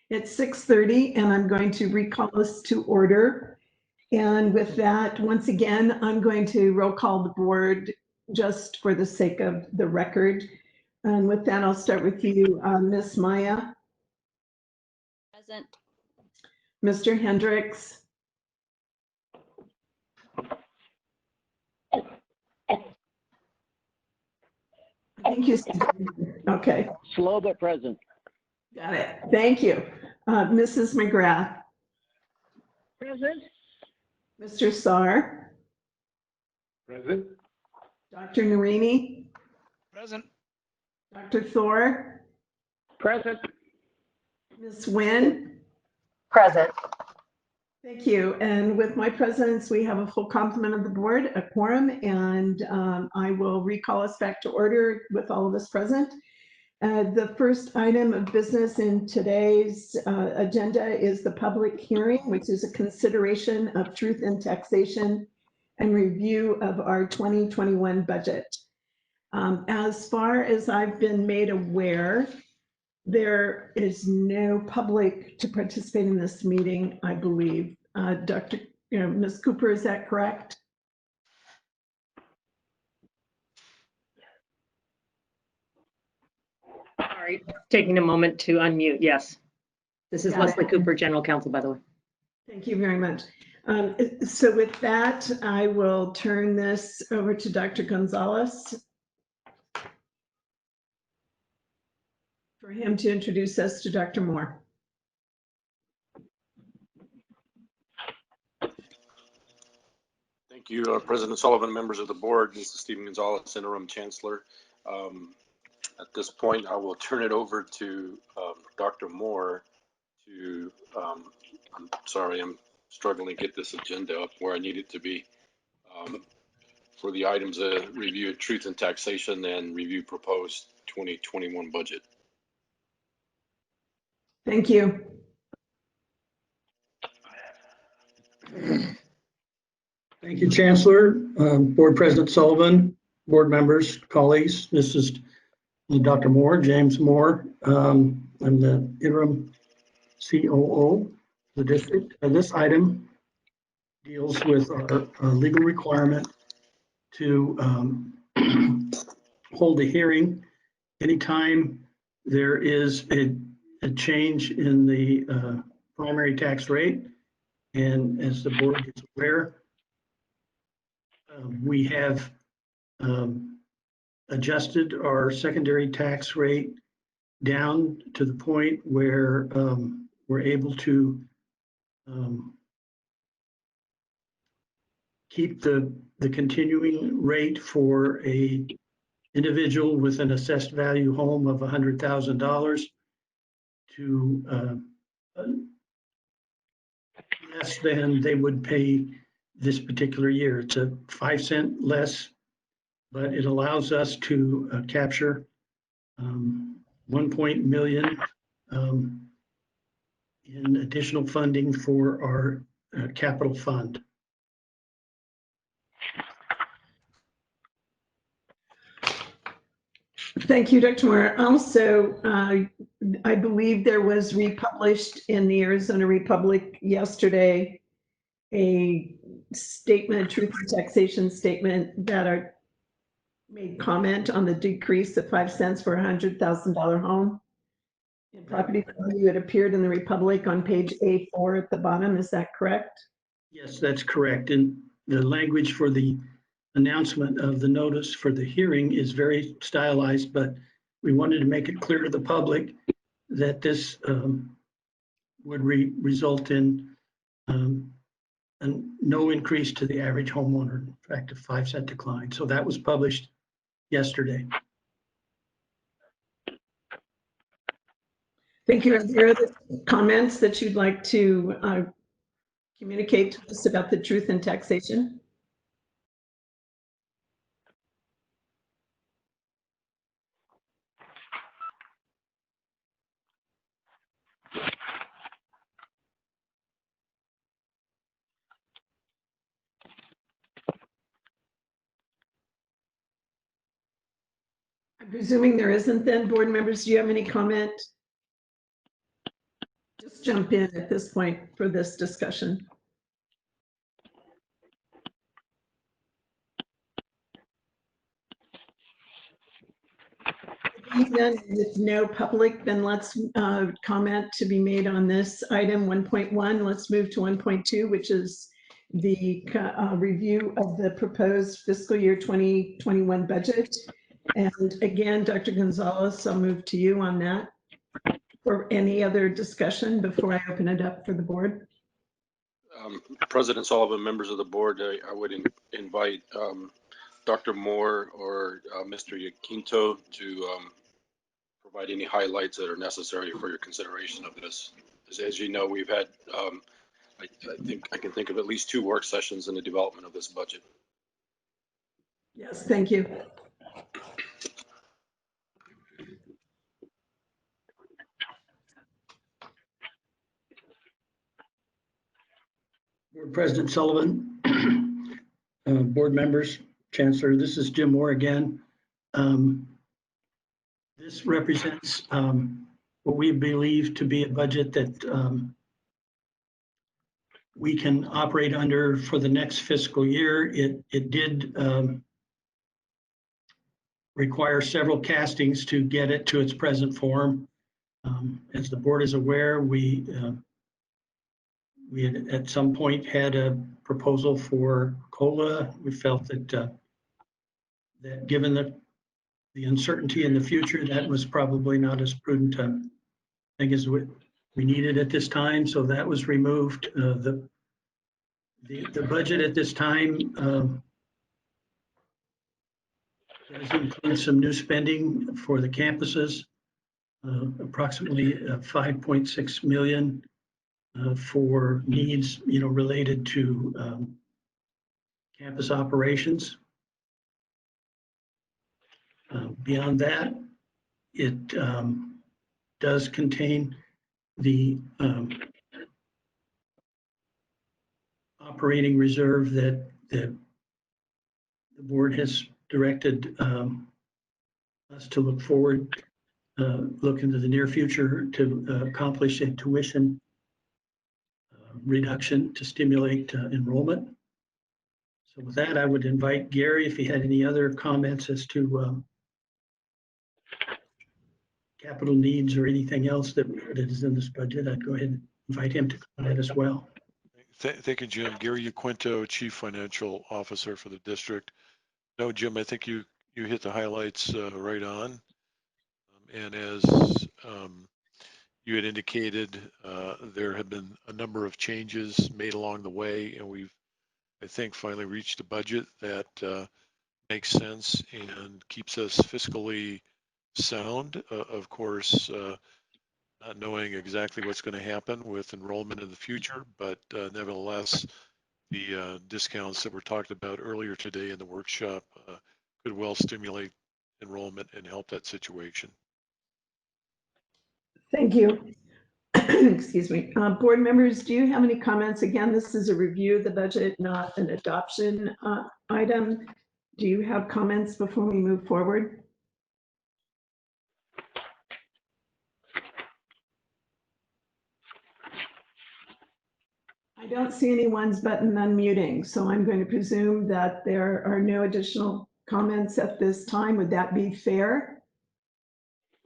It's 6:30 and I'm going to recall us to order. And with that, once again, I'm going to roll call the board just for the sake of the record. And with that, I'll start with you, Ms. Maya. Present. Mr. Hendricks. I think you said, okay. Slow but present. Got it. Thank you. Mrs. McGrath. Present. Mr. Saar. Present. Dr. Narini. Present. Dr. Thor. Present. Ms. Nguyen. Present. Thank you. And with my presence, we have a full complement of the board, a quorum, and I will recall us back to order with all of us present. The first item of business in today's agenda is the public hearing, which is a consideration of truth in taxation and review of our 2021 budget. As far as I've been made aware, there is no public to participate in this meeting, I believe. Ms. Cooper, is that correct? Sorry, taking a moment to unmute. Yes. This is Got Leslie it. Cooper, General Counsel, by the way. Thank you very much. So with that, I will turn this over to Dr. Gonzalez for him to introduce us to Dr. Moore. Thank you, President Sullivan, members of the board. This is Stephen Gonzalez, Interim Chancellor. At this point, I will turn it over to Dr. Moore to, I'm sorry, I'm struggling to get this agenda up where I need it to be. For the items of review of truth and taxation and review proposed 2021 budget. Thank you. Thank you, Chancellor, Board President Sullivan, board members, colleagues. This is Dr. Moore, James Moore. I'm the interim COO of the district. And this item deals with our legal requirement to hold a hearing anytime there is a change in the primary tax rate. And as the board is aware, we have adjusted our secondary tax rate down to the point where we're able to keep the continuing rate for a individual with an assessed value home of $100,000 to less than they would pay this particular year. It's a 5 cent less, but it allows us to capture 1 million in additional funding for our capital fund. Thank you, Dr. Moore. Also, I believe there was republished in the Arizona Republic yesterday a statement, truth and taxation statement that made comment on the decrease of 5 cents for a $100,000 home in property value. It appeared in the Republic on page A4 at the bottom. Is that correct? Yes, that's correct. And the language for the announcement of the notice for the hearing is very stylized, but we wanted to make it clear to the public that this would result in no increase to the average homeowner, in fact, a 5 cent decline. So that was published yesterday. Thank you. Are there other comments that you'd like to communicate to us about the truth in taxation? I'm presuming there isn't then. Board members, do you have any comment? just jump in at this point for this discussion. Being done with no public, then let's comment to be made on this item 1.1. Let's move to 1.2, which is the review of the proposed fiscal year 2021 budget. And again, Dr. Gonzalez, I'll move to you on that. Or any other discussion before I open it up for the board? President Sullivan, members of the board, I would invite Dr. Moore or Mr. Yaquinto to provide any highlights that are necessary for your consideration of this. As you know, we've had, I think I can think of at least 2 work sessions in the development of this budget. Yes, thank you. Board President Sullivan, board members, Chancellor, this is Jim Moore again. This represents what we believe to be a budget that we can operate under for the next fiscal year. It did require several castings to get it to its present form. As the board is aware, we had at some point had a proposal for COLA. We felt that that given the uncertainty in the future, that was probably not as prudent a thing as we needed at this time. So that was removed. The budget at this time does include some new spending for the campuses, approximately 5.6 million for needs, related to campus operations. Beyond that, it does contain the operating reserve that the board has directed us to look forward, look into the near future to accomplish a tuition reduction to stimulate enrollment. So with that, I would invite Gary, if he had any other comments as to capital needs or anything else that is in this budget, I'd go ahead and invite him to comment as well. Thank you, Jim. Gary Yaquinto, Chief Financial Officer for the district. No, Jim, I think you hit the highlights right on. And as you had indicated, there have been a number of changes made along the way, and we've, I think, finally reached a budget that makes sense and keeps us fiscally sound. Of course, not knowing exactly what's going to happen with enrollment in the future, but nevertheless, the discounts that were talked about earlier today in the workshop could well stimulate enrollment and help that situation. Thank you. Excuse me. Board members, do you have any comments? Again, this is a review of the budget, not an adoption item. Do you have comments before we move forward? I don't see anyone's button unmuting, so I'm going to presume that there are no additional comments at this time. Would that be fair?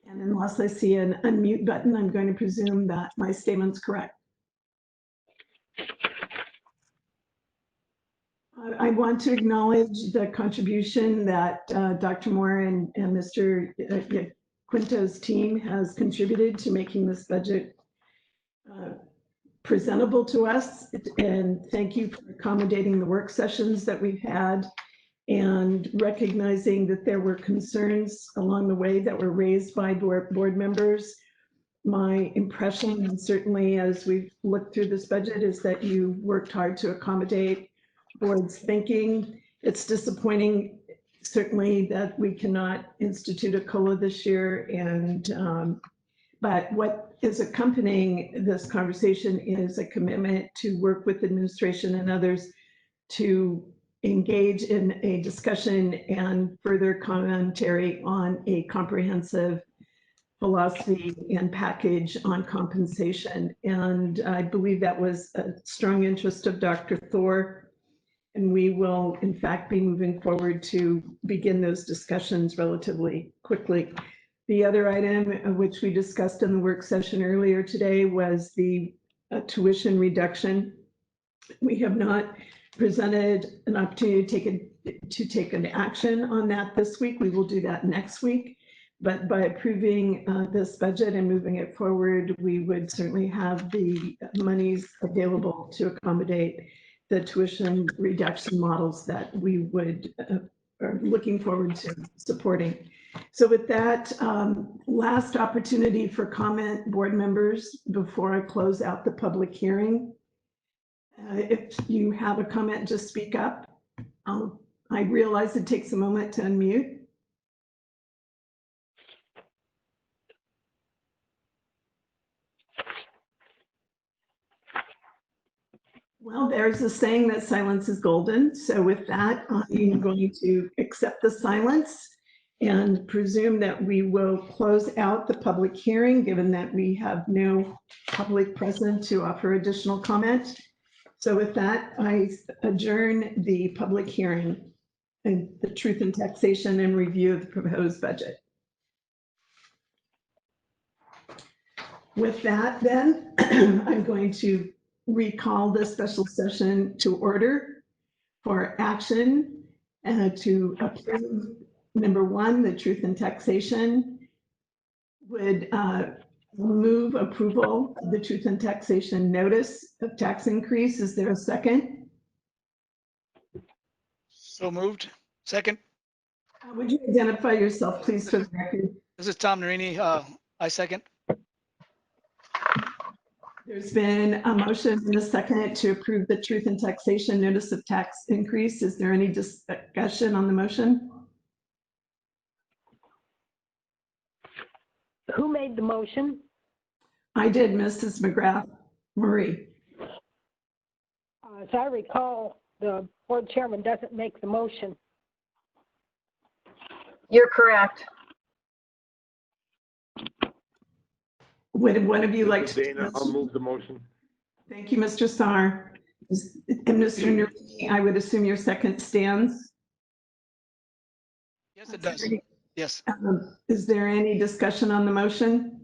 And unless I see an unmute button, I'm going to presume that my statement's correct. I want to acknowledge the contribution that Dr. Moore and Mr. Quinto's team has contributed to making this budget presentable to us. And thank you for accommodating the work sessions that we've had and recognizing that there were concerns along the way that were raised by board members. My impression, and certainly as we've looked through this budget, is that you worked hard to accommodate board's thinking. It's disappointing, certainly, that we cannot institute a COLA this year. And but what is accompanying this conversation is a commitment to work with administration and others to engage in a discussion and further commentary on a comprehensive philosophy and package on compensation. And I believe that was a strong interest of Dr. Thor. And we will, in fact, be moving forward to begin those discussions relatively quickly. The other item, which we discussed in the work session earlier today, was the tuition reduction. We have not presented an opportunity to take an action on that this week. We will do that next week. But by approving this budget and moving it forward, we would certainly have the monies available to accommodate the tuition reduction models that we would are looking forward to supporting. So with that, last opportunity for comment, board members, before I close out the public hearing. If you have a comment, just speak up. I realize it takes a moment to unmute. Well, there's a saying that silence is golden. So with that, I'm going to accept the silence and presume that we will close out the public hearing, given that we have no public present to offer additional comment. So with that, I adjourn the public hearing and the truth in taxation and review of the proposed budget. With that, then, I'm going to recall this special session to order for action to approve, number one, the truth in taxation. Would move approval of the truth in taxation notice of tax increase. Is there a second? So moved. Second. Would you identify yourself, please, for the record? This is Tom Narini. I second. There's been a motion and a second to approve the truth in taxation notice of tax increase. Is there any discussion on the motion? Who made the motion? I did, Mrs. McGrath. Marie. As I recall, the board chairman doesn't make the motion. You're correct. Would one of you like to? Dana, I'll move the motion. Thank you, Mr. Saar. And Mr. Narini, I would assume your second stands? Yes, it does. Yes. Is there any discussion on the motion?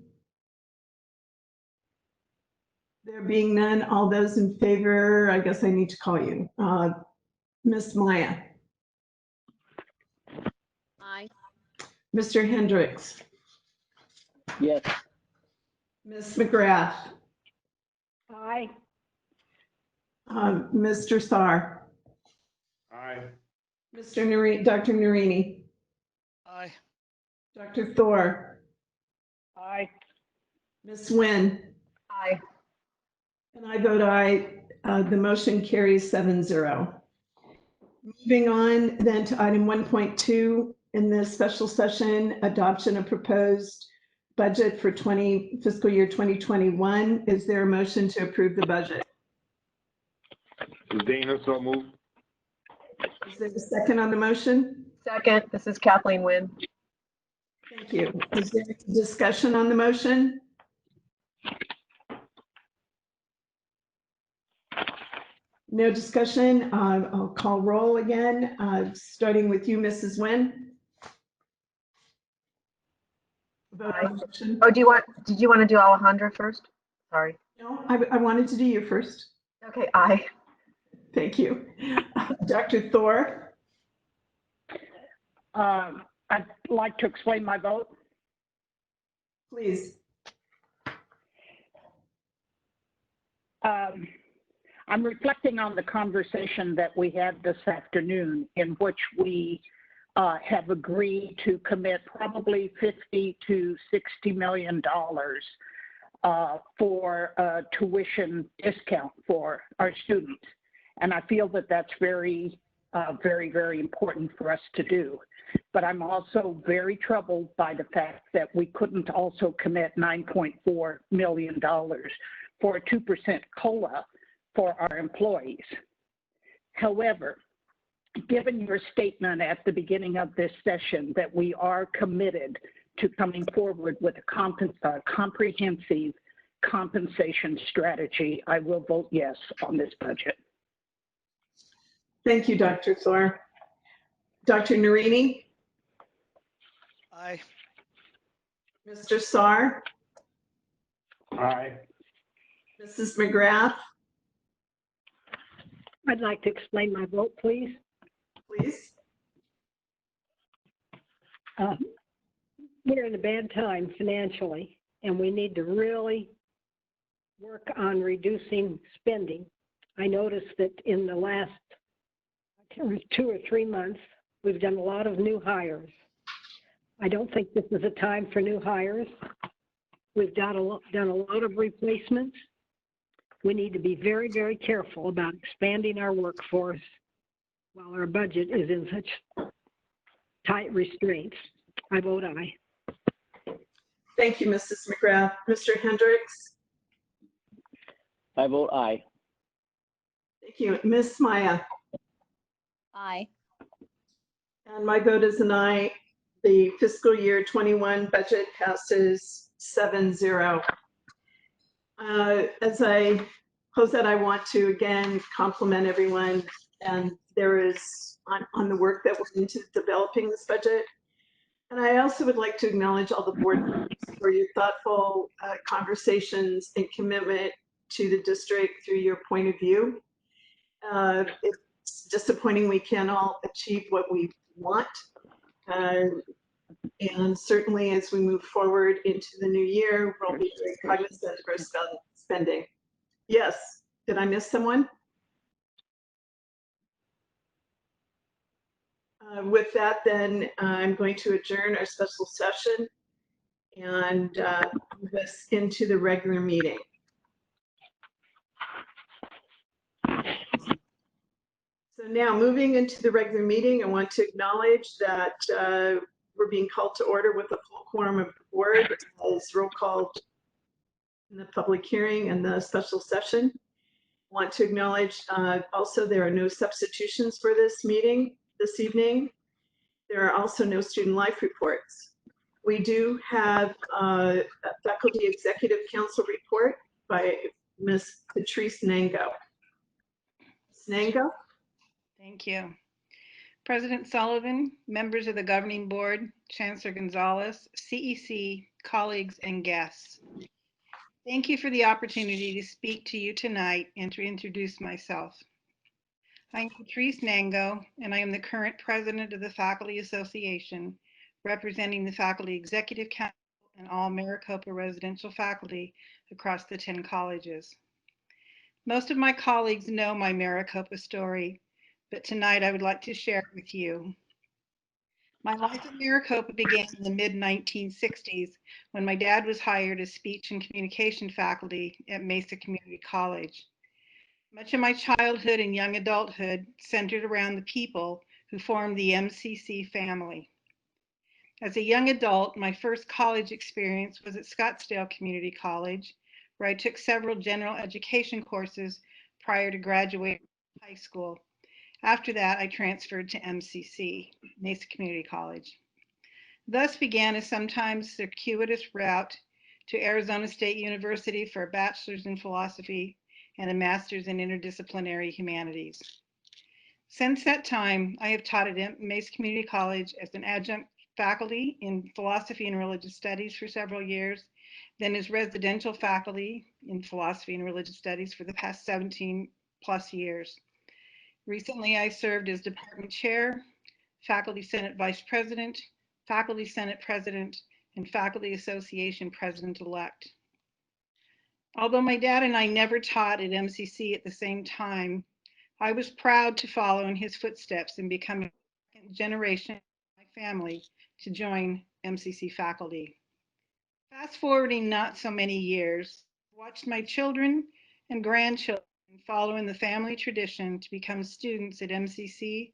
There being none, all those in favor, I guess I need to call you. Ms. Maya. Aye. Mr. Hendricks. Yes. Ms. McGrath. Aye. Mr. Saar. Aye. Mr. Narini, Dr. Narini. Aye. Dr. Thor. Aye. Ms. Nguyen. Aye. And I vote aye. The motion carries 7-0. Moving on then to item 1.2 in this special session, adoption of proposed budget for fiscal year 2021. Is there a motion to approve the budget? Dana, so moved. Is there a second on the motion? Second, this is Kathleen Nguyen. Thank you. Is there discussion on the motion? No discussion. I'll call roll again, starting with you, Mrs. Nguyen. Vote on the motion. Oh, did you want to do Alejandra first? Sorry. No, I wanted to do you first. Okay, aye. Thank you. Dr. Thor. I'd like to explain my vote. Please. I'm reflecting on the conversation that we had this afternoon, in which we have agreed to commit probably $50 to $60 million for a tuition discount for our students. And I feel that that's very, very important for us to do. But I'm also very troubled by the fact that we couldn't also commit $9.4 million for a 2% COLA for our employees. However, given your statement at the beginning of this session that we are committed to coming forward with a comprehensive compensation strategy, I will vote yes on this budget. Thank you, Dr. Thor. Dr. Narini, Aye. Mr. Saar, Aye. Mrs. McGrath, I'd like to explain my vote, please. please. We're in a bad time financially, and we need to really work on reducing spending. I noticed that in the last 2 or 3 months, we've done a lot of new hires. I don't think this is a time for new hires. We've done a lot of replacements. We need to be very, very careful about expanding our workforce while our budget is in such tight restraints. I vote aye. Thank you, Mrs. McGrath. Mr. Hendricks, I vote aye. thank you. Ms. Maya, Aye. and my vote is an aye. The fiscal year 21 budget passes 7-0. As I close that, I want to again compliment everyone, and there is on the work that went into developing this budget. And I also would like to acknowledge all the board members for your thoughtful conversations and commitment to the district through your point of view. It's disappointing we can't all achieve what we want. And certainly as we move forward into the new year, we'll be very cognizant of our spending. Yes, did I miss someone? With that, then I'm going to adjourn our special session and move us into the regular meeting. So now moving into the regular meeting, I want to acknowledge that we're being called to order with a full quorum of the board as roll call in the public hearing and the special session. I want to acknowledge also there are no substitutions for this meeting this evening. There are also no student life reports. We do have a Faculty Executive Council report by Ms. Patrice Nango. Ms. Nango? Thank you. President Sullivan, members of the governing board, Chancellor Gonzalez, CEC, colleagues, and guests. Thank you for the opportunity to speak to you tonight and to introduce myself. I am Patrice Nango, and I am the current president of the Faculty Association, representing the Faculty Executive Council and all Maricopa residential faculty across the 10 colleges. Most of my colleagues know my Maricopa story, but tonight I would like to share it with you. My life at Maricopa began in the mid-1960s when my dad was hired as speech and communication faculty at Mesa Community College. Much of my childhood and young adulthood centered around the people who formed the MCC family. As a young adult, my first college experience was at Scottsdale Community College, where I took several general education courses prior to graduating from high school. After that, I transferred to MCC, Mesa Community College. Thus began a sometimes circuitous route to Arizona State University for a bachelor's in philosophy and a master's in interdisciplinary humanities. Since that time, I have taught at Mesa Community College as an adjunct faculty in philosophy and religious studies for several years, then as residential faculty in philosophy and religious studies for the past 17 plus years. Recently, I served as department chair, faculty senate vice president, faculty senate president, and faculty association president-elect. Although my dad and I never taught at MCC at the same time, I was proud to follow in his footsteps and become a second generation of my family to join MCC faculty. Fast forwarding not so many years, I watched my children and grandchildren follow in the family tradition to become students at MCC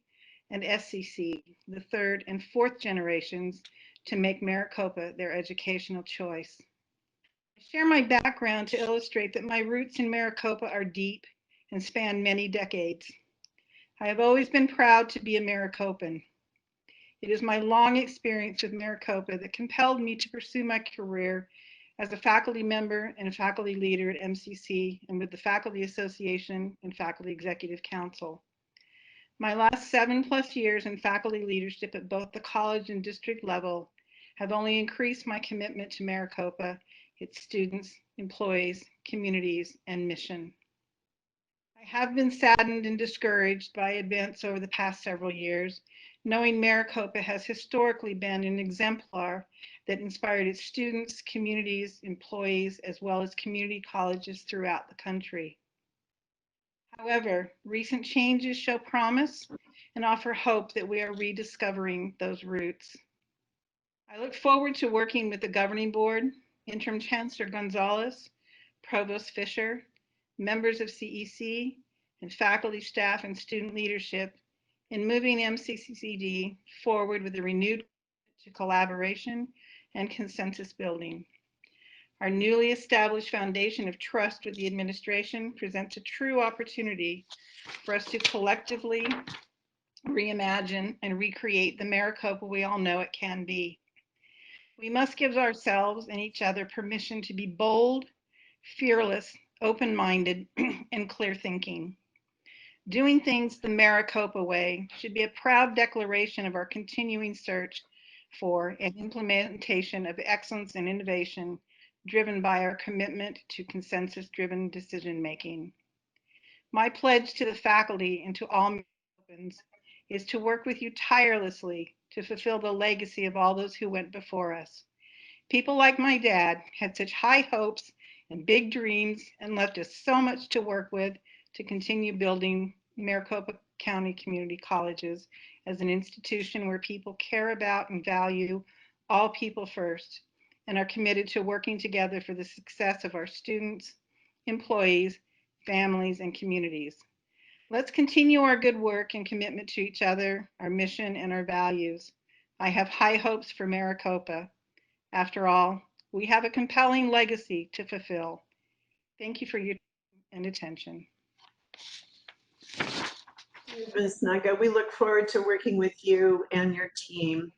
and SCC, the third and fourth generations to make Maricopa their educational choice. I share my background to illustrate that my roots in Maricopa are deep and span many decades. I have always been proud to be a Maricopan. It is my long experience with Maricopa that compelled me to pursue my career as a faculty member and a faculty leader at MCC and with the Faculty Association and Faculty Executive Council. My last 7+ years in faculty leadership at both the college and district level have only increased my commitment to Maricopa, its students, employees, communities, and mission. I have been saddened and discouraged by events over the past several years, knowing Maricopa has historically been an exemplar that inspired its students, communities, employees, as well as community colleges throughout the country. However, recent changes show promise and offer hope that we are rediscovering those roots. I look forward to working with the governing board, Interim Chancellor Gonzalez, Provost Fisher, members of CEC, and faculty, staff, and student leadership in moving MCCD forward with a renewed commitment to collaboration and consensus building. Our newly established foundation of trust with the administration presents a true opportunity for us to collectively reimagine and recreate the Maricopa we all know it can be. We must give ourselves and each other permission to be bold, fearless, open-minded, and clear thinking. Doing things the Maricopa way should be a proud declaration of our continuing search for and implementation of excellence and innovation driven by our commitment to consensus-driven decision-making. My pledge to the faculty and to all Maricopans is to work with you tirelessly to fulfill the legacy of all those who went before us. People like my dad had such high hopes and big dreams and left us so much to work with to continue building Maricopa County Community Colleges as an institution where people care about and value all people first and are committed to working together for the success of our students, employees, families, and communities. Let's continue our good work and commitment to each other, our mission, and our values. I have high hopes for Maricopa. After all, we have a compelling legacy to fulfill. Thank you for your time and attention. Ms. Naga, we look forward to working with you and your team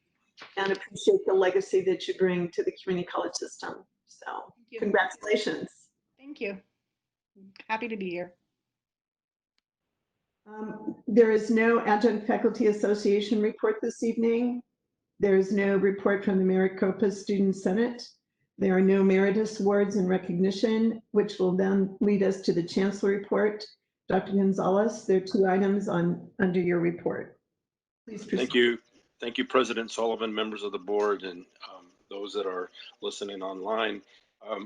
and appreciate the legacy that you bring to the community college system. So congratulations. Thank you. Happy to be here. There is no Adjunct Faculty Association report this evening. There is no report from the Maricopa Student Senate. There are no Meritus Awards and recognition, which will then lead us to the Chancellor report. Dr. Gonzalez, there are 2 items under your report. Please proceed. Thank you. Thank you, President Sullivan, members of the board, and those that are listening online.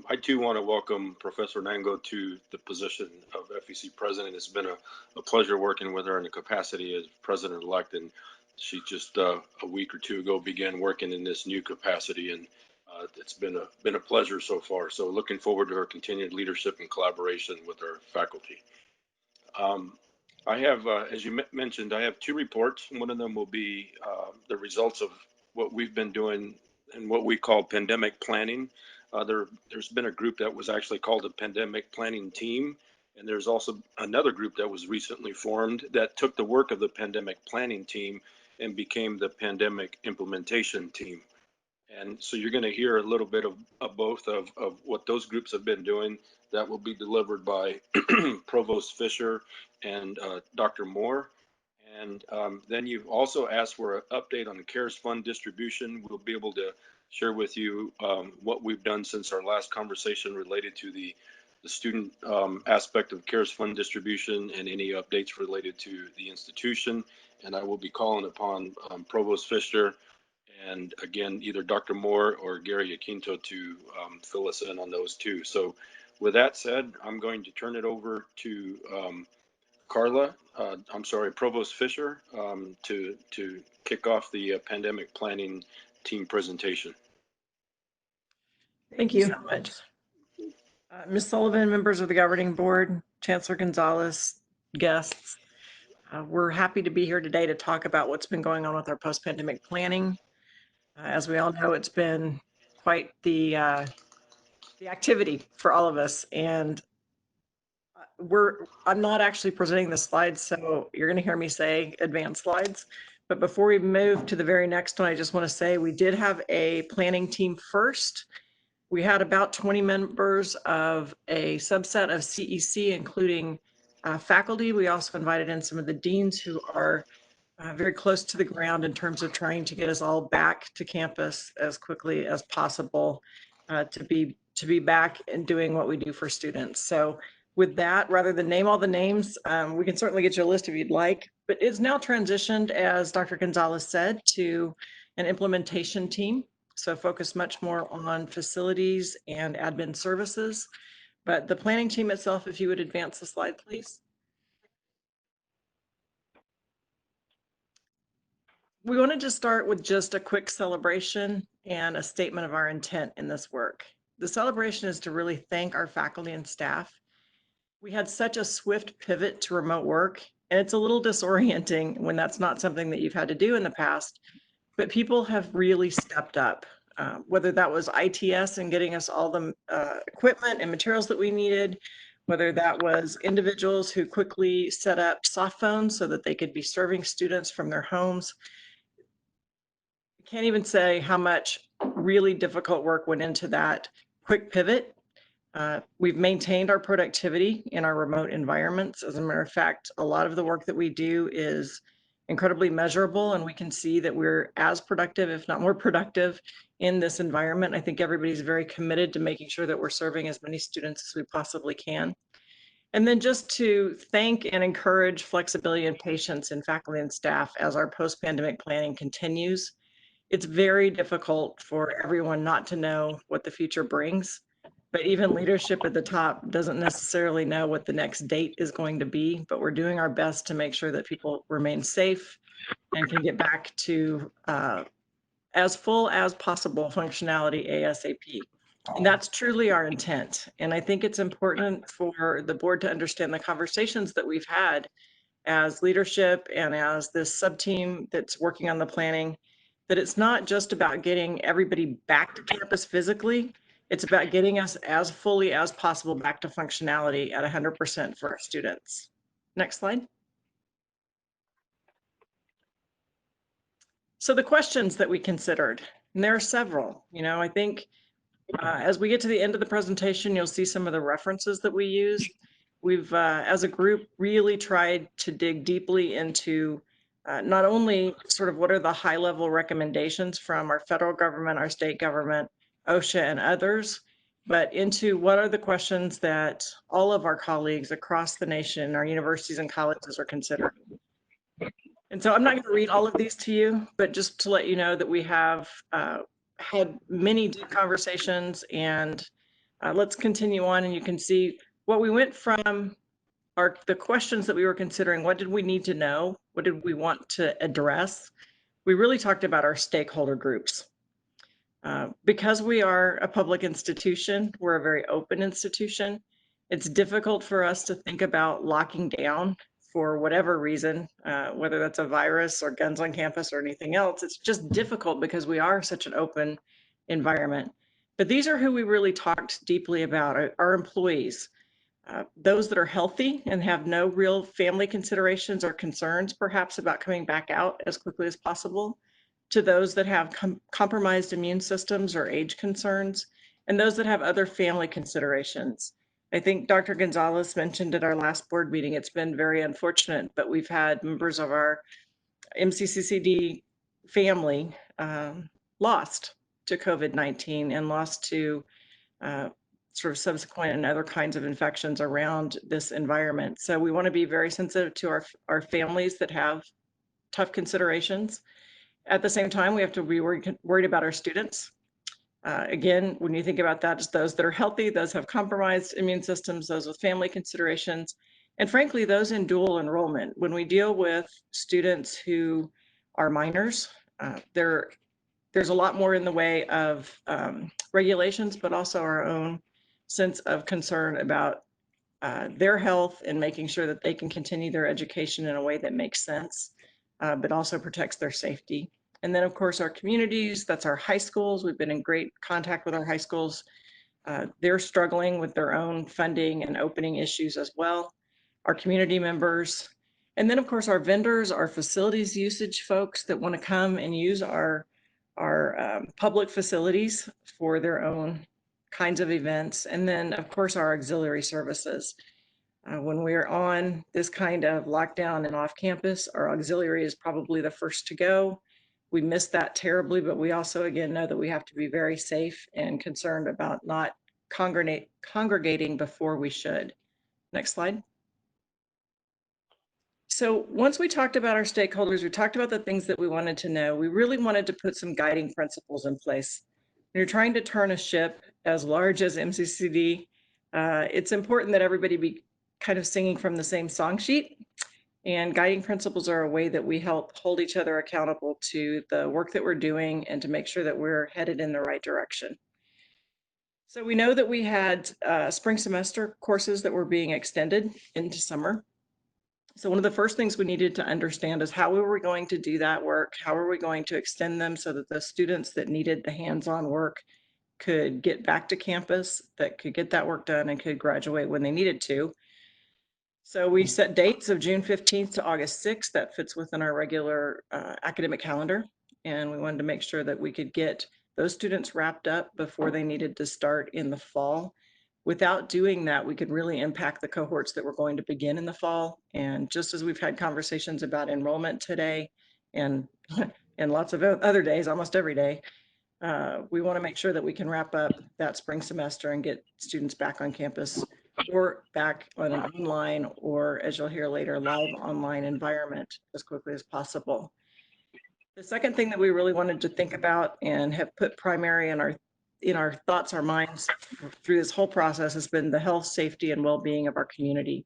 I too want to welcome Professor Nango to the position of FEC president. It's been a pleasure working with her in the capacity as president-elect, and she just a week or 2 ago began working in this new capacity, and it's been a pleasure so far. So looking forward to her continued leadership and collaboration with our faculty. I have, as you mentioned, I have 2 reports. One of them will be the results of what we've been doing and what we call pandemic planning. There's been a group that was actually called a pandemic planning team. And there's also another group that was recently formed that took the work of the pandemic planning team and became the pandemic implementation team. And so you're going to hear a little bit of both of what those groups have been doing. That will be delivered by Provost Fisher and Dr. Moore. And then you've also asked for an update on the CARES Fund distribution. We'll be able to share with you what we've done since our last conversation related to the student aspect of CARES Fund distribution and any updates related to the institution. And I will be calling upon Provost Fisher and again, either Dr. Moore or Gary Aquinto to fill us in on those 2. So with that said, I'm going to turn it over to Provost Fisher to kick off the pandemic planning team presentation. Thank you so much. Ms. Sullivan, members of the governing board, Chancellor Gonzalez, guests, we're happy to be here today to talk about what's been going on with our post-pandemic planning. As we all know, it's been quite the activity for all of us, and I'm not actually presenting the slides, so you're going to hear me say advanced slides, But before we move to the very next one, I just want to say we did have a planning team first. We had about 20 members of a subset of CEC, including faculty. We also invited in some of the deans who are very close to the ground in terms of trying to get us all back to campus as quickly as possible to be back and doing what we do for students. So with that, rather than name all the names, we can certainly get you a list if you'd like, but it's now transitioned, as Dr. Gonzalez said, to an implementation team. So focus much more on facilities and admin services. But the planning team itself, if you would advance the slide, please. We wanted to start with just a quick celebration and a statement of our intent in this work. The celebration is to really thank our faculty and staff. We had such a swift pivot to remote work, and it's a little disorienting when that's not something that you've had to do in the past, but people have really stepped up, whether that was ITS and getting us all the equipment and materials that we needed, whether that was individuals who quickly set up soft phones so that they could be serving students from their homes. Can't even say how much really difficult work went into that quick pivot. We've maintained our productivity in our remote environments. As a matter of fact, a lot of the work that we do is incredibly measurable, and we can see that we're as productive, if not more productive, in this environment. I think everybody's very committed to making sure that we're serving as many students as we possibly can. And then just to thank and encourage flexibility and patience in faculty and staff as our post-pandemic planning continues. It's very difficult for everyone not to know what the future brings, but even leadership at the top doesn't necessarily know what the next date is going to be, but we're doing our best to make sure that people remain safe and can get back to as full as possible functionality ASAP. And that's truly our intent. And I think it's important for the board to understand the conversations that we've had as leadership and as this sub-team that's working on the planning, that it's not just about getting everybody back to campus physically, it's about getting us as fully as possible back to functionality at 100% for our students. Next slide. So the questions that we considered, and there are several, I think as we get to the end of the presentation, you'll see some of the references that we use. We've, as a group, really tried to dig deeply into not only sort of what are the high-level recommendations from our federal government, our state government, OSHA, and others, but into what are the questions that all of our colleagues across the nation, our universities and colleges are considering. And so I'm not going to read all of these to you, but just to let you know that we have had many deep conversations, and let's continue on, and you can see what we went from are the questions that we were considering. What did we need to know? What did we want to address? We really talked about our stakeholder groups. Because we are a public institution, we're a very open institution. It's difficult for us to think about locking down for whatever reason, whether that's a virus or guns on campus or anything else. It's just difficult because we are such an open environment. But these are who we really talked deeply about, our employees. Those that are healthy and have no real family considerations or concerns, perhaps, about coming back out as quickly as possible, to those that have compromised immune systems or age concerns, and those that have other family considerations. I think Dr. Gonzalez mentioned at our last board meeting, it's been very unfortunate, but we've had members of our MCCCD family lost to COVID-19 and lost to sort of subsequent and other kinds of infections around this environment. So we want to be very sensitive to our families that have tough considerations. At the same time, we have to be worried about our students. Again, when you think about that, it's those that are healthy, those have compromised immune systems, those with family considerations, and frankly, those in dual enrollment. When we deal with students who are minors, there's a lot more in the way of regulations, but also our own sense of concern about their health and making sure that they can continue their education in a way that makes sense, but also protects their safety. And then, of course, our communities, that's our high schools. We've been in great contact with our high schools. They're struggling with their own funding and opening issues as well. Our community members, And then, of course, our vendors, our facilities usage folks that want to come and use our public facilities for their own kinds of events. And then, of course, our auxiliary services. When we're on this kind of lockdown and off campus, our auxiliary is probably the first to go. We miss that terribly, but we also, again, know that we have to be very safe and concerned about not congregating before we should. Next slide. So once we talked about our stakeholders, we talked about the things that we wanted to know, we really wanted to put some guiding principles in place. When you're trying to turn a ship as large as MCCD, it's important that everybody be kind of singing from the same song sheet. And guiding principles are a way that we help hold each other accountable to the work that we're doing and to make sure that we're headed in the right direction. So we know that we had spring semester courses that were being extended into summer. So one of the first things we needed to understand is how we were going to do that work, how are we going to extend them so that the students that needed the hands-on work could get back to campus, that could get that work done and could graduate when they needed to. So we set dates of June 15th to August 6th. That fits within our regular academic calendar. And we wanted to make sure that we could get those students wrapped up before they needed to start in the fall. Without doing that, we could really impact the cohorts that were going to begin in the fall. And just as we've had conversations about enrollment today and lots of other days, almost every day, we want to make sure that we can wrap up that spring semester and get students back on campus or back on an online, or as you'll hear later, live online environment as quickly as possible. The second thing that we really wanted to think about and have put primary in our thoughts, our minds through this whole process has been the health, safety, and well-being of our community.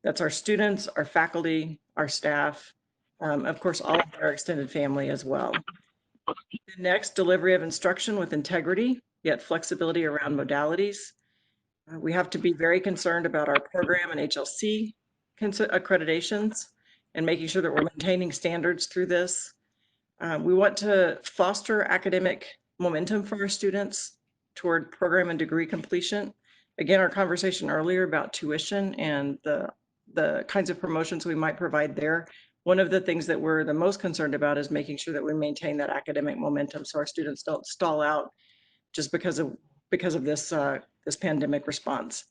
That's our students, our faculty, our staff, of course, all of our extended family as well. Next, delivery of instruction with integrity, yet flexibility around modalities. We have to be very concerned about our program and HLC accreditations and making sure that we're maintaining standards through this. We want to foster academic momentum for our students toward program and degree completion. Again, our conversation earlier about tuition and the kinds of promotions we might provide there. One of the things that we're the most concerned about is making sure that we maintain that academic momentum so our students don't stall out just because of this pandemic response.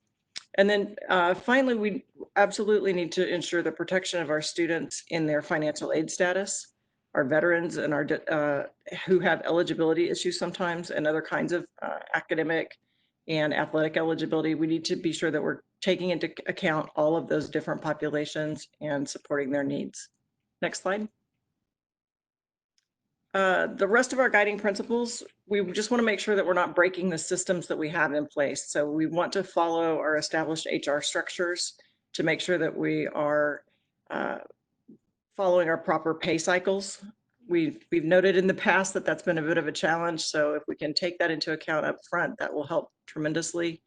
And then finally, we absolutely need to ensure the protection of our students in their financial aid status, our veterans and our who have eligibility issues sometimes and other kinds of academic and athletic eligibility. We need to be sure that we're taking into account all of those different populations and supporting their needs. Next slide. The rest of our guiding principles, we just want to make sure that we're not breaking the systems that we have in place. So we want to follow our established HR structures to make sure that we are following our proper pay cycles. We've noted in the past that that's been a bit of a challenge. So if we can take that into account up front, that will help tremendously.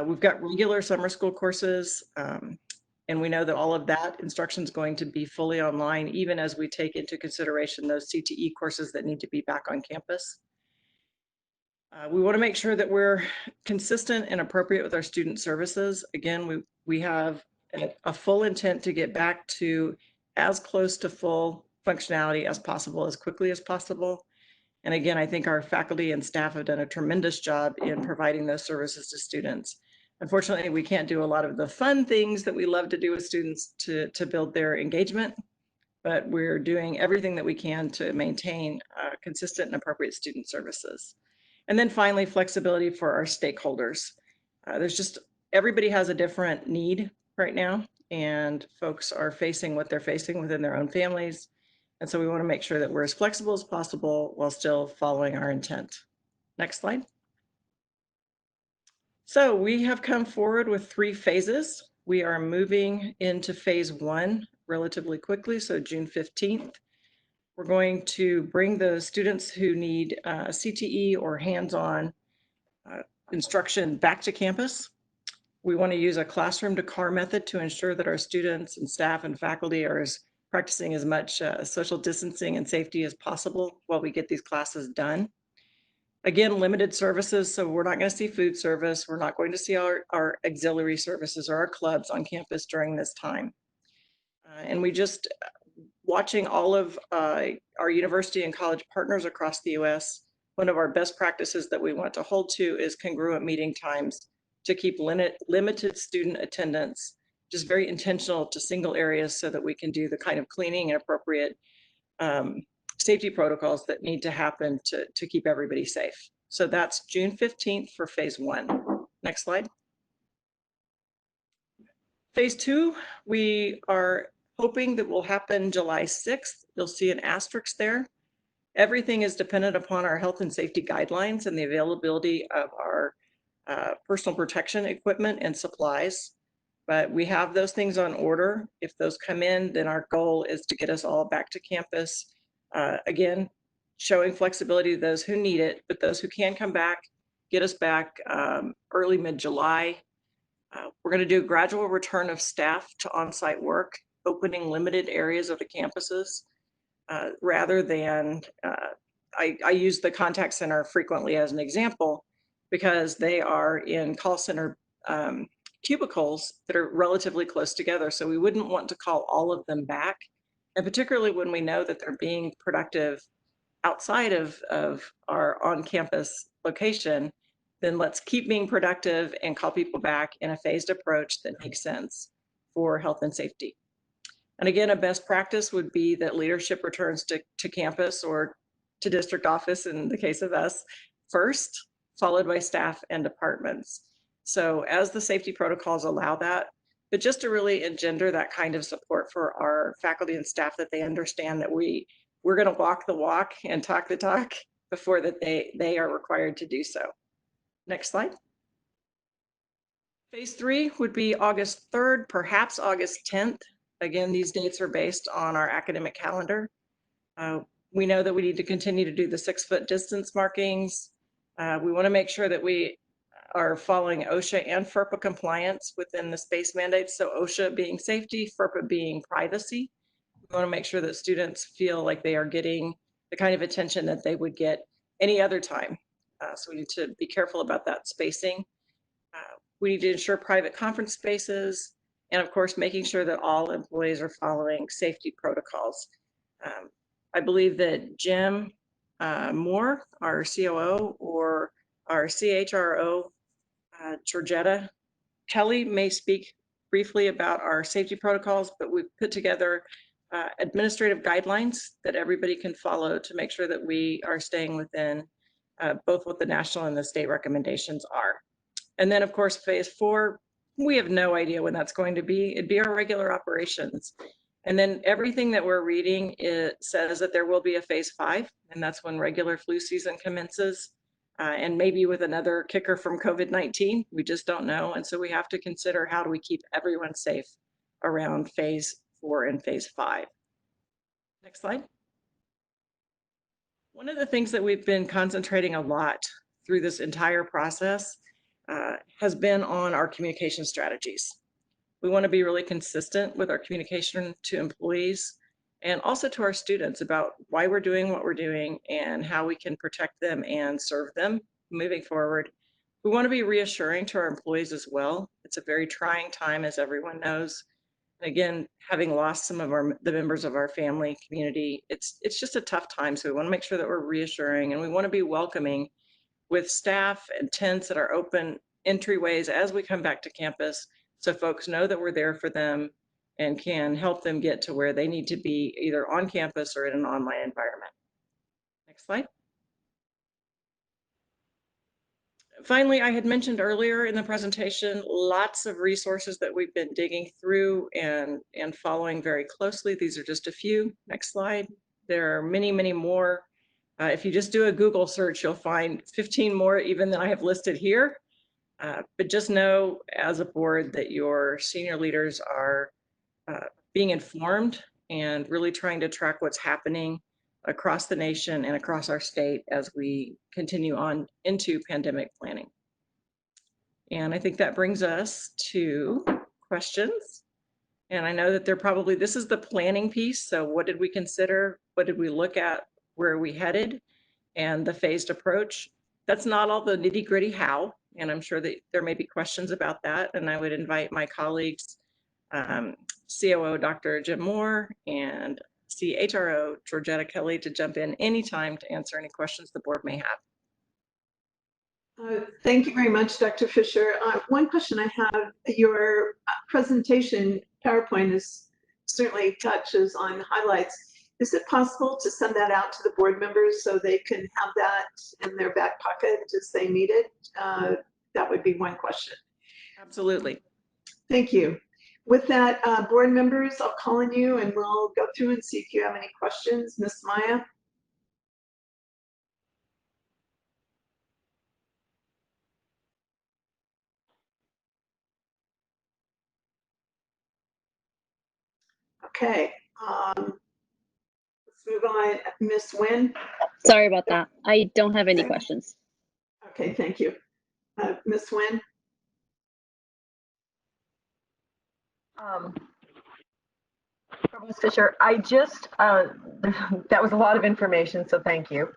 We've got regular summer school courses. And we know that all of that instruction is going to be fully online, even as we take into consideration those CTE courses that need to be back on campus. We want to make sure that we're consistent and appropriate with our student services. Again, we have a full intent to get back to as close to full functionality as possible, as quickly as possible. And again, I think our faculty and staff have done a tremendous job in providing those services to students. Unfortunately, we can't do a lot of the fun things that we love to do with students to build their engagement, but we're doing everything that we can to maintain consistent and appropriate student services. And then finally, flexibility for our stakeholders. There's just, everybody has a different need right now, and folks are facing what they're facing within their own families. And so we want to make sure that we're as flexible as possible while still following our intent. Next slide. So we have come forward with 3 phases. We are moving into phase 1 relatively quickly, so June 15th. We're going to bring the students who need CTE or hands-on instruction back to campus. We want to use a classroom to car method to ensure that our students and staff and faculty are practicing as much social distancing and safety as possible while we get these classes done. Again, limited services, so we're not going to see food service. We're not going to see our auxiliary services or our clubs on campus during this time. And we just, watching all of our university and college partners across the US, one of our best practices that we want to hold to is congruent meeting times to keep limited student attendance, just very intentional to single areas so that we can do the kind of cleaning and appropriate safety protocols that need to happen to keep everybody safe. So that's June 15th for phase 1. Next slide. Phase 2, we are hoping that will happen July 6th. You'll see an asterisk there. Everything is dependent upon our health and safety guidelines and the availability of our personal protection equipment and supplies. But we have those things on order. If those come in, then our goal is to get us all back to campus. Again, showing flexibility to those who need it, but those who can come back, get us back early mid-July. We're going to do a gradual return of staff to on-site work, opening limited areas of the campuses rather than, I use the contact center frequently as an example because they are in call center cubicles that are relatively close together. So we wouldn't want to call all of them back. And particularly when we know that they're being productive outside of our on-campus location, then let's keep being productive and call people back in a phased approach that makes sense for health and safety. And again, a best practice would be that leadership returns to campus or to district office in the case of us first, followed by staff and departments. So as the safety protocols allow that, but just to really engender that kind of support for our faculty and staff that they understand that we're going to walk the walk and talk the talk before that they are required to do so. Next slide. Phase 3 would be August 3rd, perhaps August 10th. Again, these dates are based on our academic calendar. We know that we need to continue to do the 6-foot distance markings. We want to make sure that we are following OSHA and FERPA compliance within the space mandates. So OSHA being safety, FERPA being privacy. We want to make sure that students feel like they are getting the kind of attention that they would get any other time. So we need to be careful about that spacing. We need to ensure private conference spaces, and of course, making sure that all employees are following safety protocols. I believe that Jim Moore, our COO, or our CHRO, Georgetta Kelly, may speak briefly about our safety protocols, but we've put together administrative guidelines that everybody can follow to make sure that we are staying within both what the national and the state recommendations are. And then, of course, phase 4, we have no idea when that's going to be. It'd be our regular operations. And then everything that we're reading, it says that there will be a phase 5, and that's when regular flu season commences. And maybe with another kicker from COVID-19, we just don't know. And so we have to consider how do we keep everyone safe around phase 4 and phase 5. Next slide. One of the things that we've been concentrating a lot through this entire process has been on our communication strategies. We want to be really consistent with our communication to employees and also to our students about why we're doing what we're doing and how we can protect them and serve them moving forward. We want to be reassuring to our employees as well. It's a very trying time, as everyone knows. Again, having lost some of the members of our family community, it's just a tough time. So we want to make sure that we're reassuring, and we want to be welcoming with staff and tents that are open entryways as we come back to campus, so folks know that we're there for them and can help them get to where they need to be, either on campus or in an online environment. Next slide. Finally, I had mentioned earlier in the presentation, lots of resources that we've been digging through and following very closely. These are just a few. Next slide. There are many, many more. If you just do a Google search, you'll find 15 more even than I have listed here. But just know as a board that your senior leaders are being informed and really trying to track what's happening across the nation and across our state as we continue on into pandemic planning. And I think that brings us to questions. And I know that this is the planning piece. So what did we consider? What did we look at? Where are we headed? And the phased approach. That's not all the nitty gritty how, and I'm sure that there may be questions about that. And I would invite my colleagues, COO Dr. Jim Moore, and CHRO Georgetta Kelly to jump in anytime to answer any questions the board may have. Thank you very much, Dr. Fisher. One question I have, your presentation PowerPoint is certainly touches on highlights. Is it possible to send that out to the board members so they can have that in their back pocket as they need it? That would be one question. Absolutely. Thank you. With that, board members, I'll call on you and we'll go through and see if you have any questions. Ms. Maya? Okay, let's move on. Ms. Nguyen? Sorry about that. I don't have any questions. Okay, thank you. Ms. Nguyen? Provost Fisher, I just, that was a lot of information, so thank you.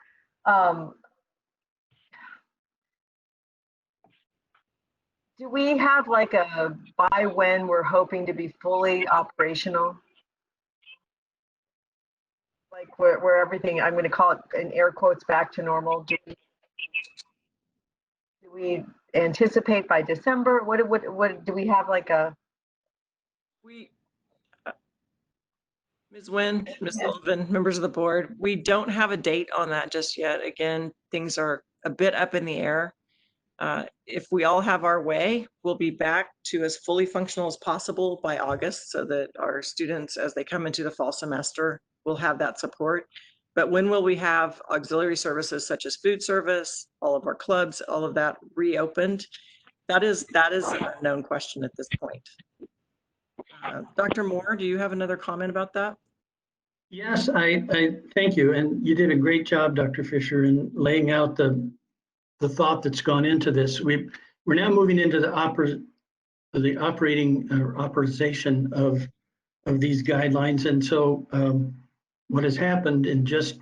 Do we have like a by when we're hoping to be fully operational? Like where everything, I'm going to call it in air quotes, back to normal? Do we anticipate by December? What do we have like a? Ms. Nguyen, Ms. Sullivan, members of the board, we don't have a date on that just yet. Again, things are a bit up in the air. If we all have our way, we'll be back to as fully functional as possible by August so that our students, as they come into the fall semester, will have that support. But when will we have auxiliary services such as food service, all of our clubs, all of that reopened? That is an unknown question at this point. Dr. Moore, do you have another comment about that? Yes, I thank you. And you did a great job, Dr. Fisher, in laying out the thought that's gone into this. We're now moving into the operating or operation of these guidelines. And so what has happened in just,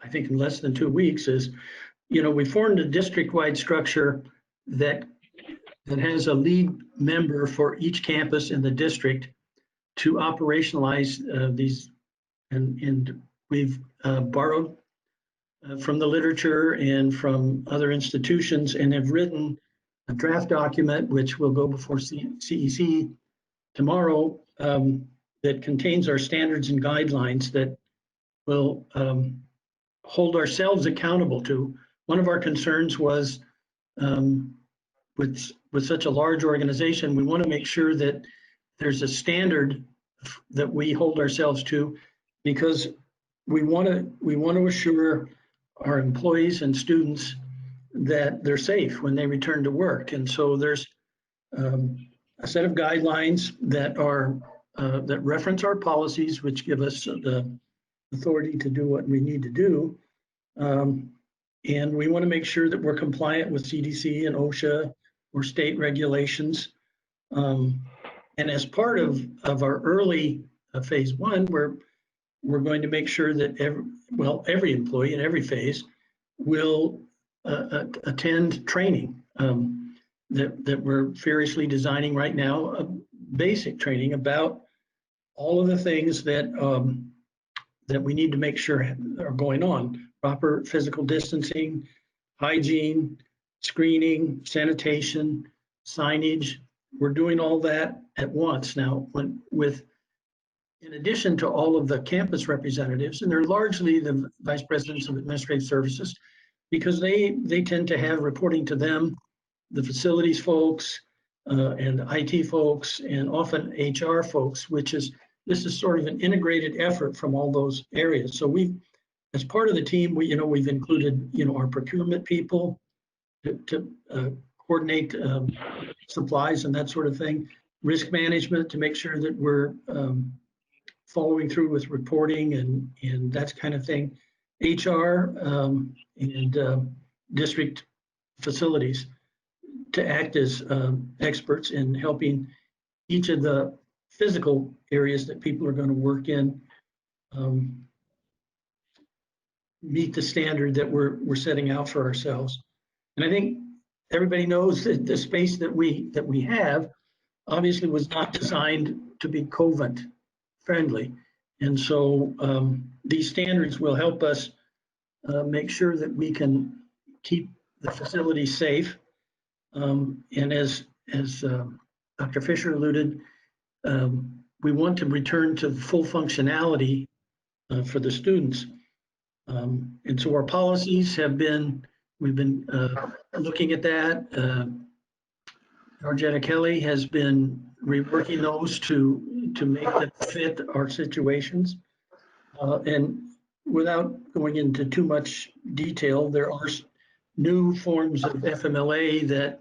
I think in less than 2 weeks is, we formed a district-wide structure that has a lead member for each campus in the district to operationalize these. And we've borrowed from the literature and from other institutions and have written a draft document, which will go before CEC tomorrow, that contains our standards and guidelines that will hold ourselves accountable to. One of our concerns was with such a large organization, we want to make sure that there's a standard that we hold ourselves to, because we want to assure our employees and students that they're safe when they return to work. And so there's a set of guidelines that are that reference our policies, which give us the authority to do what we need to do. And we want to make sure that we're compliant with CDC and OSHA or state regulations. And as part of our early phase one, we're going to make sure that every employee in every phase will attend training that we're furiously designing right now, a basic training about all of the things that that we need to make sure are going on: proper physical distancing, hygiene, screening, sanitation, signage. We're doing all that at once now. In addition to all of the campus representatives, and they're largely the vice presidents of administrative services, because they tend to have reporting to them the facilities folks and IT folks and often HR folks, this is sort of an integrated effort from all those areas. So as part of the team, we've included our procurement people to coordinate supplies and that sort of thing, risk management to make sure that we're following through with reporting and that kind of thing, HR and district facilities to act as experts in helping each of the physical areas that people are going to work in meet the standard that we're setting out for ourselves. And I think everybody knows that the space that we have obviously was not designed to be COVID friendly. And so these standards will help us make sure that we can keep the facility safe. And as Dr. Fisher alluded, we want to return to full functionality for the students. And so our policies have been, we've been looking at that. Georgetta Kelly has been reworking those to make them fit our situations. And without going into too much detail, there are new forms of FMLA that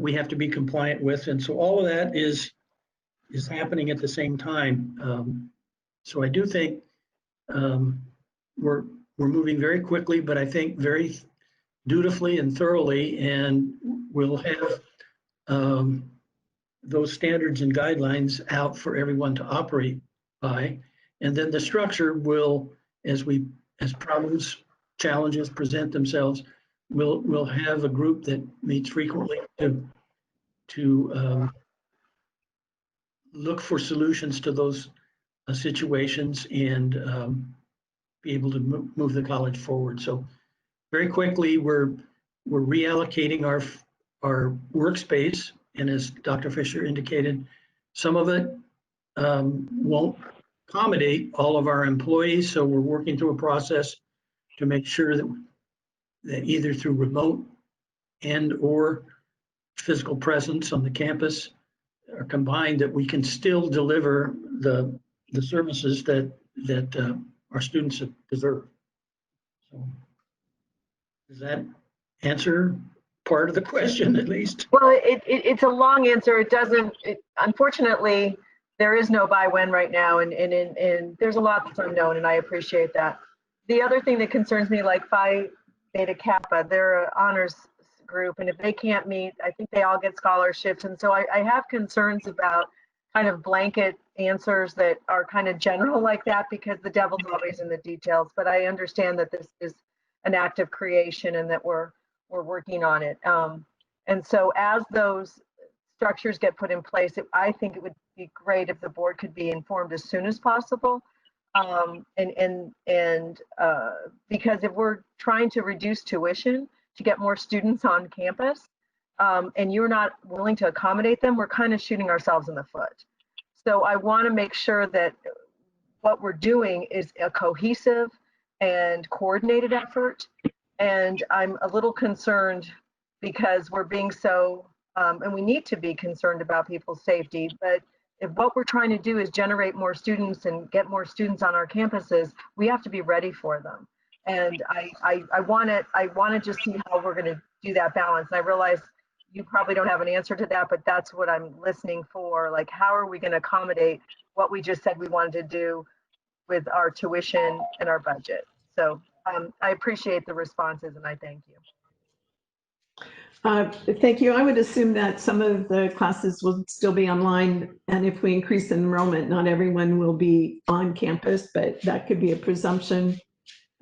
we have to be compliant with. And so all of that is happening at the same time. So I do think we're moving very quickly, but I think very dutifully and thoroughly, and we'll have those standards and guidelines out for everyone to operate by. And then the structure will, as problems, challenges present themselves, we'll have a group that meets frequently to look for solutions to those situations and be able to move the college forward. So very quickly, we're reallocating our workspace, and as Dr. Fisher indicated, some of it won't accommodate all of our employees. So we're working through a process to make sure that either through remote and or physical presence on the campus are combined, that we can still deliver the services that our students deserve. So does that answer part of the question at least? Well, it's a long answer. It doesn't, unfortunately, there is no by when right now, and there's a lot that's unknown, and I appreciate that. The other thing that concerns me, like Phi Beta Kappa, they're an honors group, and if they can't meet, I think they all get scholarships. And so I have concerns about kind of blanket answers that are kind of general like that, because the devil's always in the details. But I understand that this is an act of creation and that we're working on it. And so as those structures get put in place, I think it would be great if the board could be informed as soon as possible. Because if we're trying to reduce tuition to get more students on campus, and you're not willing to accommodate them, we're kind of shooting ourselves in the foot. So I want to make sure that what we're doing is a cohesive and coordinated effort. And I'm a little concerned because we're being so, and we need to be concerned about people's safety, but if what we're trying to do is generate more students and get more students on our campuses, we have to be ready for them. And I want to just see how we're going to do that balance. And I realize you probably don't have an answer to that, but that's what I'm listening for. Like, how are we going to accommodate what we just said we wanted to do with our tuition and our budget? So I appreciate the responses, and I thank you. Thank you. I would assume that some of the classes will still be online, and if we increase enrollment, not everyone will be on campus, but that could be a presumption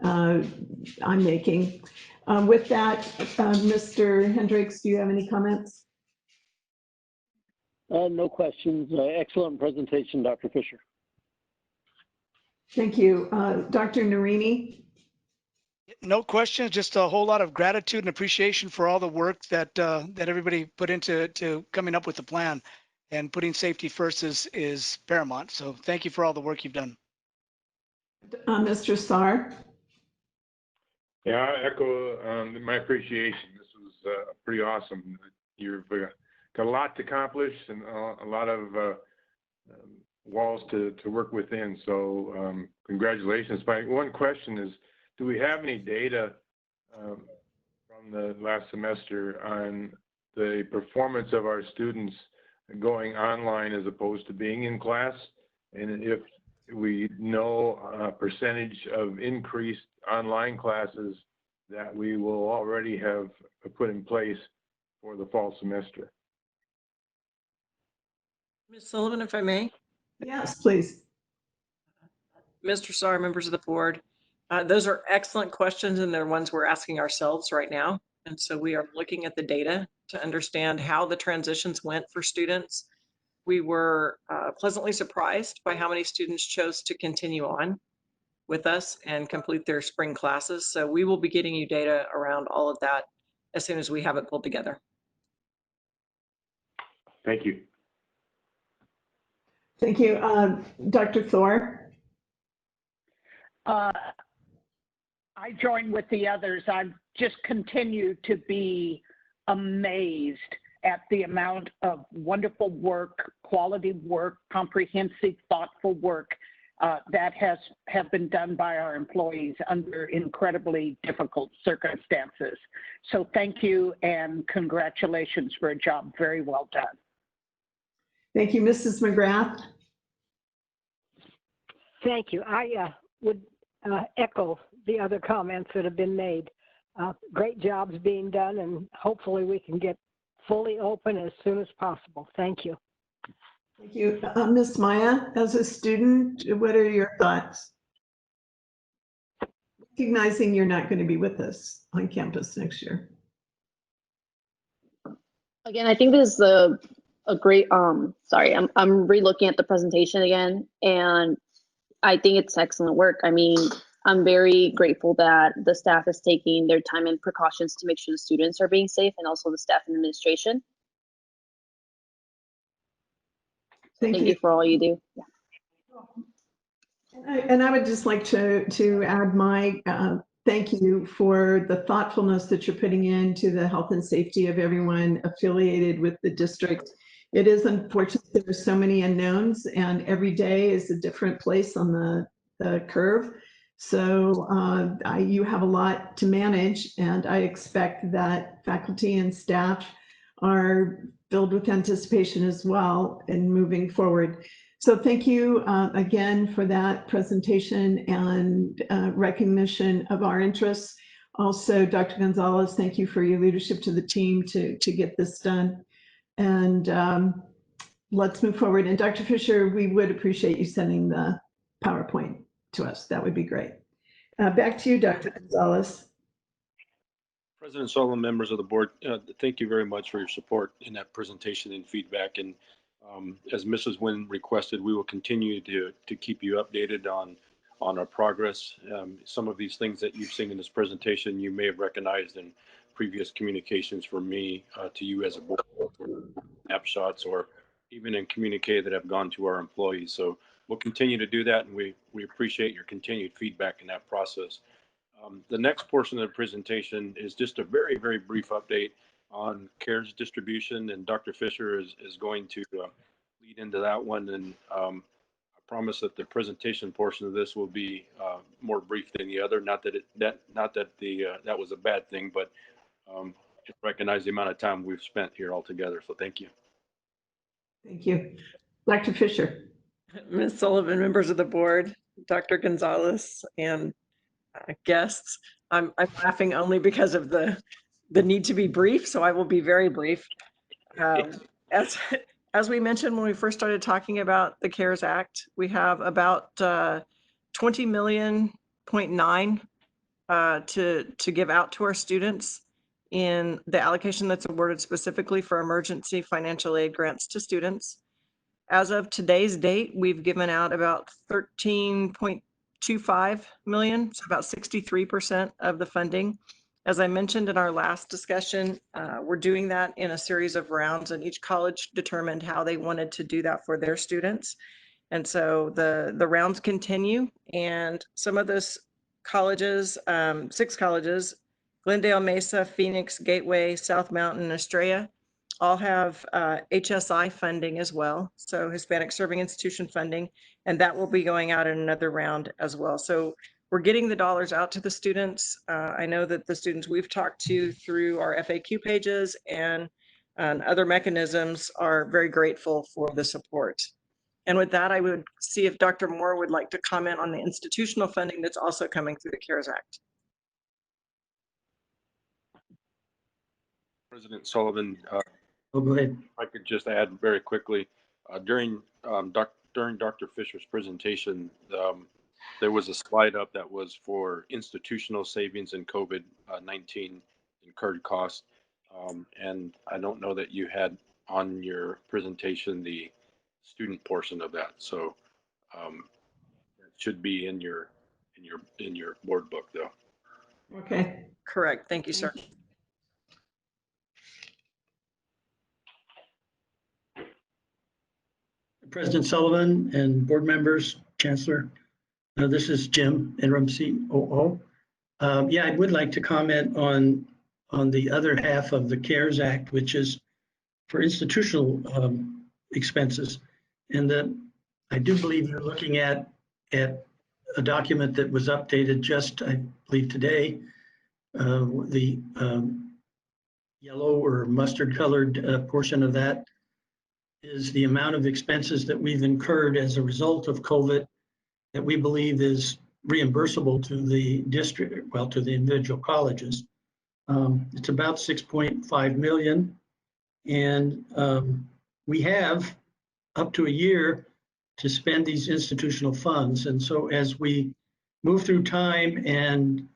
I'm making. With that, Mr. Hendricks, do you have any comments? No questions. Excellent presentation, Dr. Fisher. Thank you. Dr. Narini? No questions, just a whole lot of gratitude and appreciation for all the work that that everybody put into coming up with the plan, and putting safety first is paramount. So thank you for all the work you've done. Mr. Saar? Yeah, I echo my appreciation. This was pretty awesome. You've got a lot to accomplish and a lot of walls to work within. So congratulations. My one question is, do we have any data from the last semester on the performance of our students going online as opposed to being in class? And if we know a percentage of increased online classes that we will already have put in place for the fall semester? Ms. Sullivan, if I may? Yes, please. Mr. Saar, members of the board, those are excellent questions, and they're ones we're asking ourselves right now. And so we are looking at the data to understand how the transitions went for students We were pleasantly surprised by how many students chose to continue on with us and complete their spring classes. So we will be getting you data around all of that as soon as we have it pulled together. Thank you. Thank you. Dr. Thor? I join with the others. I've just continued to be amazed at the amount of wonderful work, quality work, comprehensive, thoughtful work that have been done by our employees under incredibly difficult circumstances. So thank you and congratulations for a job very well done. Thank you. Mrs. McGrath? Thank you. I would echo the other comments that have been made. Great jobs being done, and hopefully we can get fully open as soon as possible. Thank you. Thank you. Ms. Maya, as a student, what are your thoughts? Recognizing you're not going to be with us on campus next year. Again, I think this is a great, sorry, I'm re-looking at the presentation again, and I think it's excellent work. I mean, I'm very grateful that the staff is taking their time and precautions to make sure the students are being safe, and also the staff and administration. Thank you for all you do. Yeah. And I would just like to add my thank you for the thoughtfulness that you're putting into the health and safety of everyone affiliated with the district. It is unfortunate that there's so many unknowns, and every day is a different place on the curve. So you have a lot to manage, and I expect that faculty and staff are filled with anticipation as well in moving forward. So thank you again for that presentation and recognition of our interests. Also, Dr. Gonzalez, thank you for your leadership to the team to get this done. And let's move forward. And Dr. Fisher, we would appreciate you sending the PowerPoint to us. That would be great. Back to you, Dr. Gonzalez. President Sullivan, members of the board, thank you very much for your support in that presentation and feedback. And as Mrs. Nguyen requested, we will continue to keep you updated on our progress. Some of these things that you've seen in this presentation, you may have recognized in previous communications from me to you as a board, snapshots, or even in communique that have gone to our employees. So we'll continue to do that, and we appreciate your continued feedback in that process. The next portion of the presentation is just a very, very brief update on CARES distribution, and Dr. Fisher is going to lead into that one. And I promise that the presentation portion of this will be more brief than the other. Not that that was a bad thing, but recognize the amount of time we've spent here all together. So thank you. Thank you. Dr. Fisher. Ms. Sullivan, members of the board, Dr. Gonzalez, and guests. I'm laughing only because of the need to be brief, so I will be very brief. As we mentioned when we first started talking about the CARES Act, we have about 20.9 million to give out to our students in the allocation that's awarded specifically for emergency financial aid grants to students. As of today's date, we've given out about 13.25 million, so about 63% of the funding. As I mentioned in our last discussion, we're doing that in a series of rounds, and each college determined how they wanted to do that for their students. And so the rounds continue, and some of those colleges, 6 colleges, Glendale, Mesa, Phoenix, Gateway, South Mountain, and Estrella, all have HSI funding as well, so Hispanic Serving Institution funding, and that will be going out in another round as well. So we're getting the dollars out to the students. I know that the students we've talked to through our FAQ pages and other mechanisms are very grateful for the support. And with that, I would see if Dr. Moore would like to comment on the institutional funding that's also coming through the CARES Act. President Sullivan, Oh, go ahead. I could just add very quickly, during Dr. Fisher's presentation, there was a slide up that was for institutional savings and COVID-19 incurred costs. And I don't know that you had on your presentation the student portion of that. So it should be in your board book though. Okay. Correct. Thank you, sir. President Sullivan and board members, Chancellor, this is Jim, interim COO. Yeah, I would like to comment on the other half of the CARES Act, which is for institutional expenses. And that I do believe you're looking at a document that was updated just, I believe, today. The yellow or mustard colored portion of that is the amount of expenses that we've incurred as a result of COVID that we believe is reimbursable to the district, well, to the individual colleges. It's about 6.5 million. And we have up to a year to spend these institutional funds. And so as we move through time and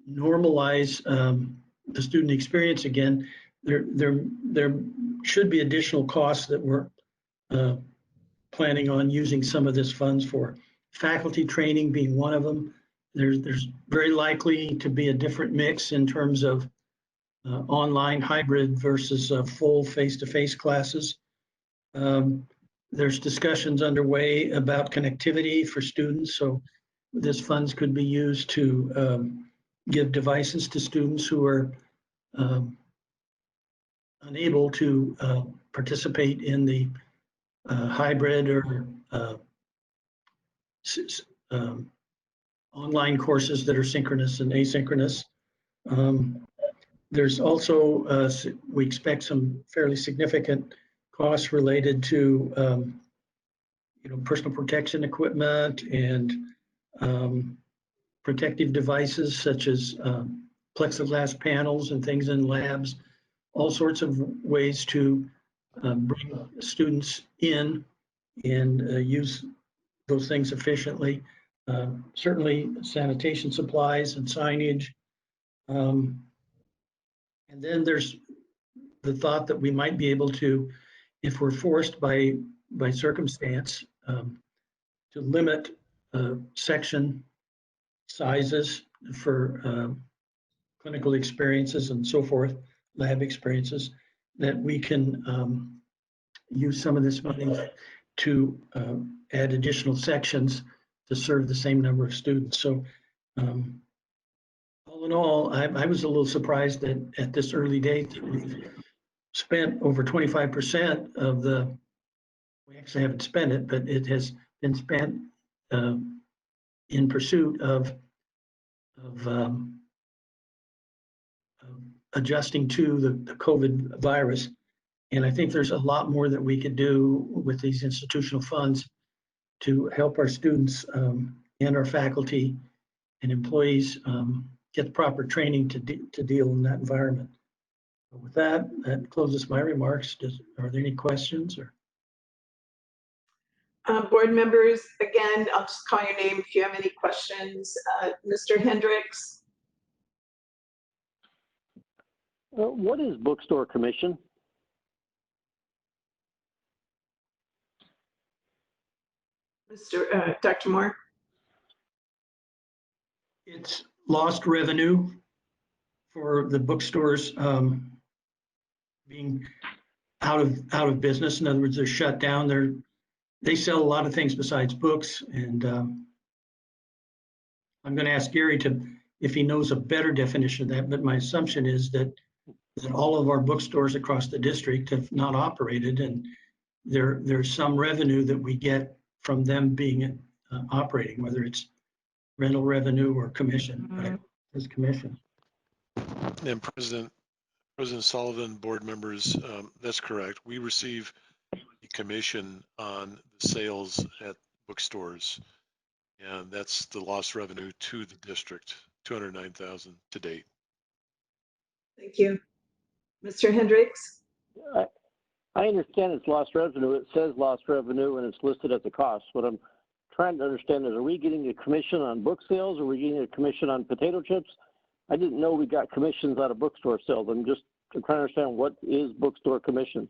normalize the student experience again, there should be additional costs that we're planning on using some of this funds for. Faculty training being one of them. There's very likely to be a different mix in terms of online hybrid versus full face-to-face classes. There's discussions underway about connectivity for students. So this funds could be used to give devices to students who are unable to participate in the hybrid or online courses that are synchronous and asynchronous. There's also, we expect some fairly significant costs related to, personal protection equipment and protective devices such as plexiglass panels and things in labs, all sorts of ways to bring students in and use those things efficiently. Certainly sanitation supplies and signage. And then there's the thought that we might be able to, if we're forced by circumstance, to limit section sizes for clinical experiences and so forth, lab experiences, that we can use some of this money to add additional sections to serve the same number of students. So all in all, I was a little surprised that at this early date that we've spent over 25% of we actually haven't spent it, but it has been spent in pursuit of adjusting to the COVID virus. And I think there's a lot more that we could do with these institutional funds to help our students and our faculty and employees get the proper training to deal in that environment. But with that, that closes my remarks. Are there any questions? Or board members, again, I'll just call your name if you have any questions. Mr. Hendricks. What is bookstore commission? Dr. Moore. It's lost revenue for the bookstores being out of business. In other words, they're shut down. They sell a lot of things besides books. And I'm going to ask Gary if he knows a better definition of that. But my assumption is that all of our bookstores across the district have not operated, and there's some revenue that we get from them being operating, whether it's rental revenue or commission. Right? It's commission. And President Sullivan, board members, that's correct. We receive a commission on the sales at bookstores, and that's the lost revenue to the district, $209,000 to date. Thank you. Mr. Hendricks? I understand it's lost revenue. It says lost revenue and it's listed as a cost. What I'm trying to understand is, are we getting a commission on book sales? Or are we getting a commission on potato chips? I didn't know we got commissions out of bookstore sales. I'm trying to understand, what is bookstore commission?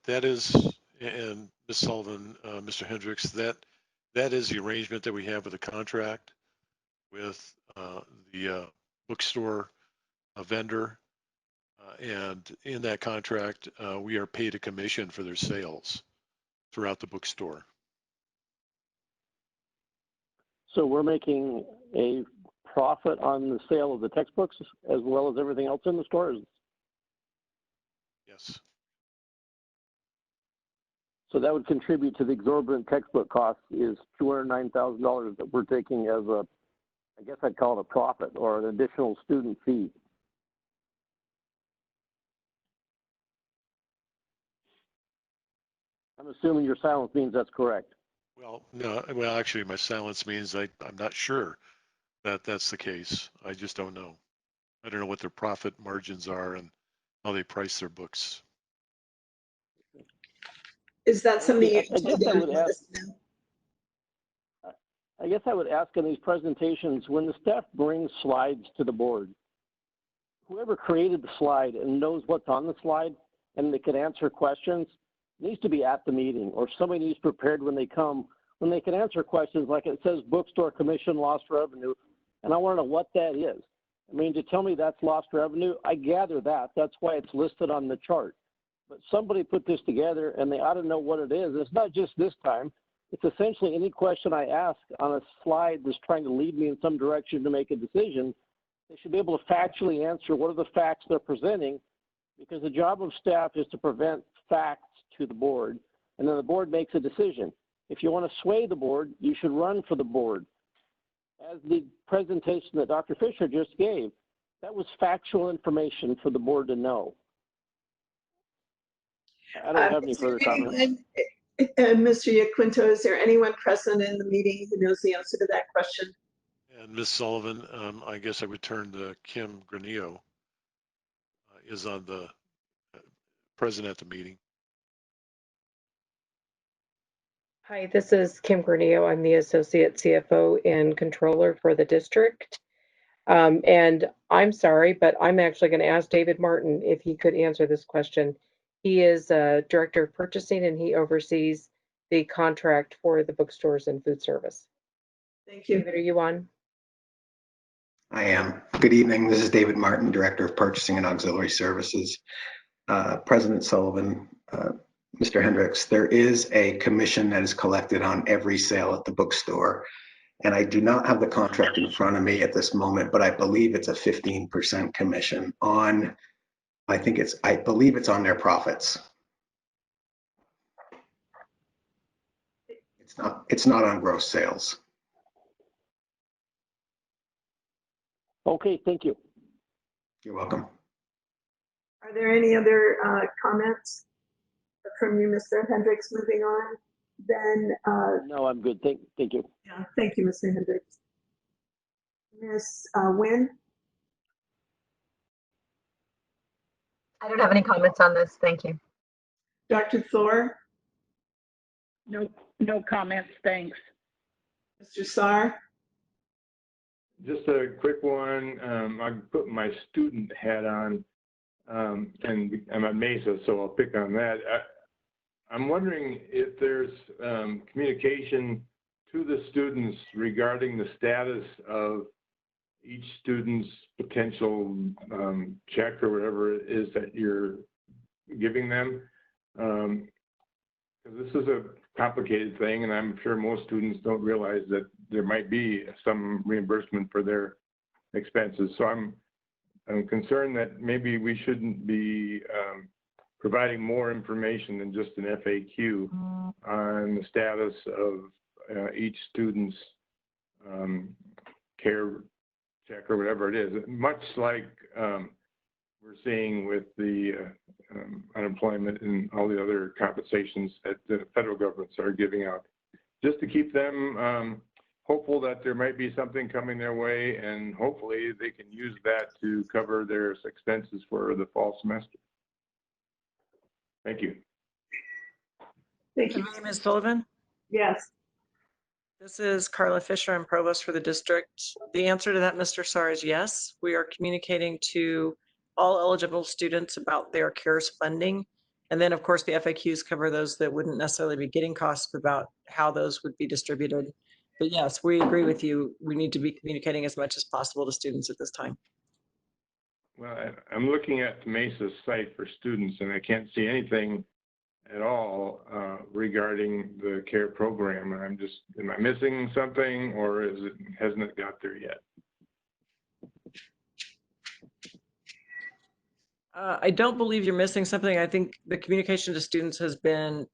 That is, and Ms. Sullivan, Mr. Hendricks, that is the arrangement that we have with the contract with the bookstore vendor. And in that contract, we are paid a commission for their sales throughout the bookstore. So we're making a profit on the sale of the textbooks as well as everything else in the stores? Yes. So that would contribute to the exorbitant textbook cost is $209,000 that we're taking as a, I guess I'd call it a profit or an additional student fee. I'm assuming your silence means that's correct. Well, no, well, actually my silence means I'm not sure that that's the case. I just don't know. I don't know what their profit margins are and how they price their books. Is that something you I can guess tell I them? would ask. I guess I would ask in these presentations, when the staff brings slides to the board, whoever created the slide and knows what's on the slide and they can answer questions needs to be at the meeting, or somebody needs prepared when they come, when they can answer questions like it says bookstore commission lost revenue, and I want to know what that is. I mean, to tell me that's lost revenue, I gather that. That's why it's listed on the chart. But somebody put this together and they ought to know what it is. It's not just this time. It's essentially any question I ask on a slide that's trying to lead me in some direction to make a decision. They should be able to factually answer what are the facts they're presenting, because the job of staff is to present facts to the board, and then the board makes a decision. If you want to sway the board, you should run for the board. As the presentation that Dr. Fisher just gave, that was factual information for the board to know. I don't have any further comments. Mr. Iaquinto, is there anyone present in the meeting who knows the answer to that question? And Ms. Sullivan, I guess I would turn to Kim Granillo, is on the present at the meeting. Hi, this is Kim Granillo. I'm the Associate CFO and Controller for the district. And I'm sorry, but I'm actually going to ask David Martin if he could answer this question. He is Director of Purchasing and he oversees the contract for the bookstores and food service. Thank you. David, are you on? I am. Good evening. This is David Martin, Director of Purchasing and Auxiliary Services. President Sullivan, Mr. Hendricks, there is a commission that is collected on every sale at the bookstore. And I do not have the contract in front of me at this moment, but I believe it's a 15% commission on, I believe it's on their profits. It's not on gross sales. Okay, thank you. You're welcome. Are there any other comments from you, Mr. Hendricks? Moving on, then. No, I'm good. Thank you. Yeah, thank you, Mr. Hendricks. Ms. Nguyen? I don't have any comments on this. Thank you. Dr. Thor? No comments, thanks. Mr. Saar? Just a quick one. I put my student hat on, and I'm at Mesa, so I'll pick on that. I'm wondering if there's communication to the students regarding the status of each student's potential check or whatever it is that you're giving them. This is a complicated thing, and I'm sure most students don't realize that there might be some reimbursement for their expenses. So I'm concerned that maybe we shouldn't be providing more information than just an FAQ on the status of each student's care check or whatever it is, much like we're seeing with the unemployment and all the other compensations that the federal governments are giving out, just to keep them hopeful that there might be something coming their way, and hopefully they can use that to cover their expenses for the fall semester. Thank you. Thank you. My name is Sullivan. Yes. This is Carla Fisher. I'm provost for the district. The answer to that, Mr. Saar, is yes. We are communicating to all eligible students about their CARES funding And then, of course, the FAQs cover those that wouldn't necessarily be getting costs about how those would be distributed. But yes, we agree with you. We need to be communicating as much as possible to students at this time. Well, I'm looking at Mesa's site for students, and I can't see anything at all regarding the CARE program. And I'm just, am I missing something, or hasn't it got there yet? I don't believe you're missing something. I think the communication to students has been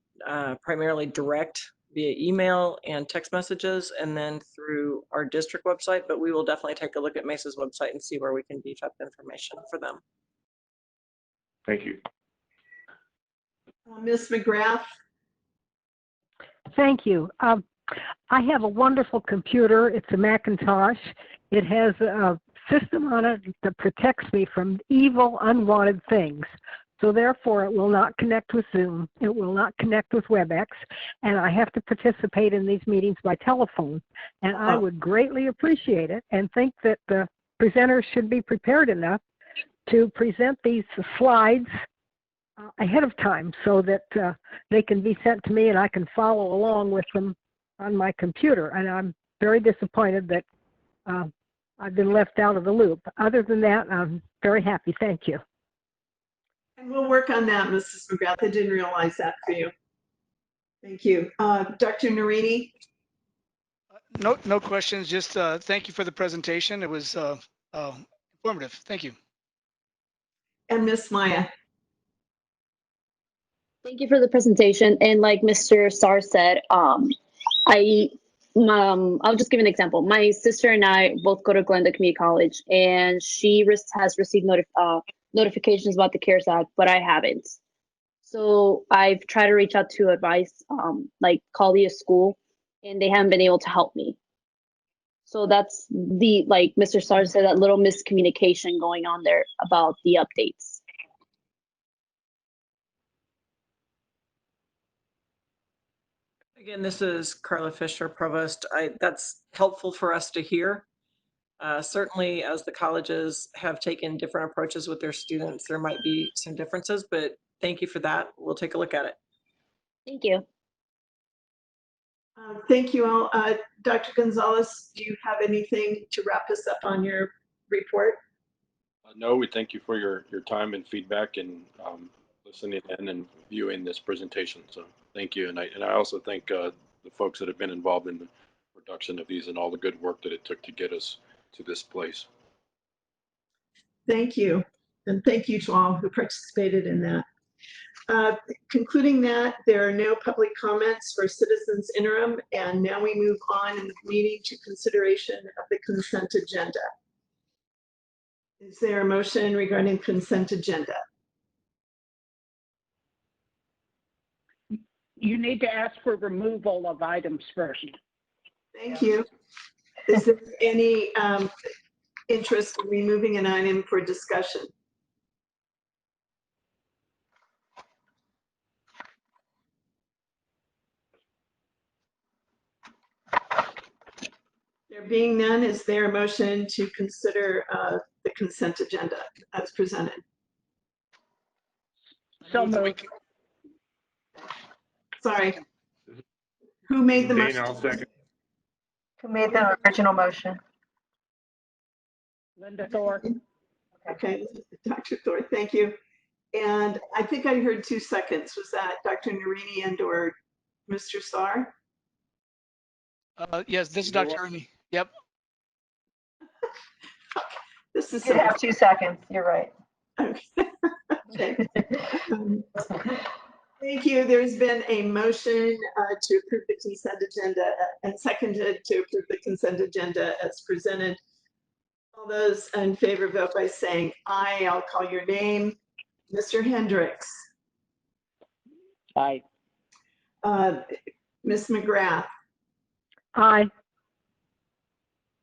primarily direct via email and text messages, and then through our district website, but we will definitely take a look at Mesa's website and see where we can beef up information for them. Thank you. Ms. McGrath. Thank you. I have a wonderful computer. It's a Macintosh. It has a system on it that protects me from evil, unwanted things. So therefore, it will not connect with Zoom. It will not connect with WebEx. And I have to participate in these meetings by telephone. And I would greatly appreciate it and think that the presenters should be prepared enough to present these slides ahead of time so that they can be sent to me and I can follow along with them on my computer. And I'm very disappointed that I've been left out of the loop. Other than that, I'm very happy. Thank you. And we'll work on that, Mrs. McGrath. I didn't realize that for you. Thank you. Dr. Narini? No questions. Just thank you for the presentation. It was informative. Thank you. And Ms. Maya? Thank you for the presentation. And like Mr. Starr said, I'll just give an example. My sister and I both go to Glendale Community College, and she has received notifications about the CARES Act, but I haven't. So I've tried to reach out to advice, like Collier School, and they haven't been able to help me. So that's like Mr. Starr said, that little miscommunication going on there about the updates. Again, this is Carla Fisher, Provost. That's helpful for us to hear. Certainly, as the colleges have taken different approaches with their students, there might be some differences, but thank you for that. We'll take a look at it. Thank you. Thank you all. Dr. Gonzalez, do you have anything to wrap us up on your report? No, we thank you for your time and feedback and listening in and viewing this presentation. So thank you. And I also thank the folks that have been involved in the production of these and all the good work that it took to get us to this place. Thank you. And thank you to all who participated in that. Concluding that, there are no public comments for citizens interim, and now we move on in the meeting to consideration of the consent agenda. Is there a motion regarding consent agenda? You need to ask for removal of items first. Thank you. Is there any interest in removing an item for discussion? There being none, is there a motion to consider the consent agenda as presented? So moved. Sorry. Who made the Dana, motion? I'll second. Who made the original motion? Linda Thor. Okay, Dr. Thor, thank you. And I think I heard 2 seconds. Was that Dr. Narini and or Mr. Starr? Yes, this is Dr. Ernie. Yep. This is You have 2 seconds. You're right. Okay. Thank you. There's been a motion to approve the consent agenda and seconded to approve the consent agenda as presented. All those in favor vote by saying aye. I'll call your name. Mr. Hendricks. Aye. Ms. McGrath. Aye.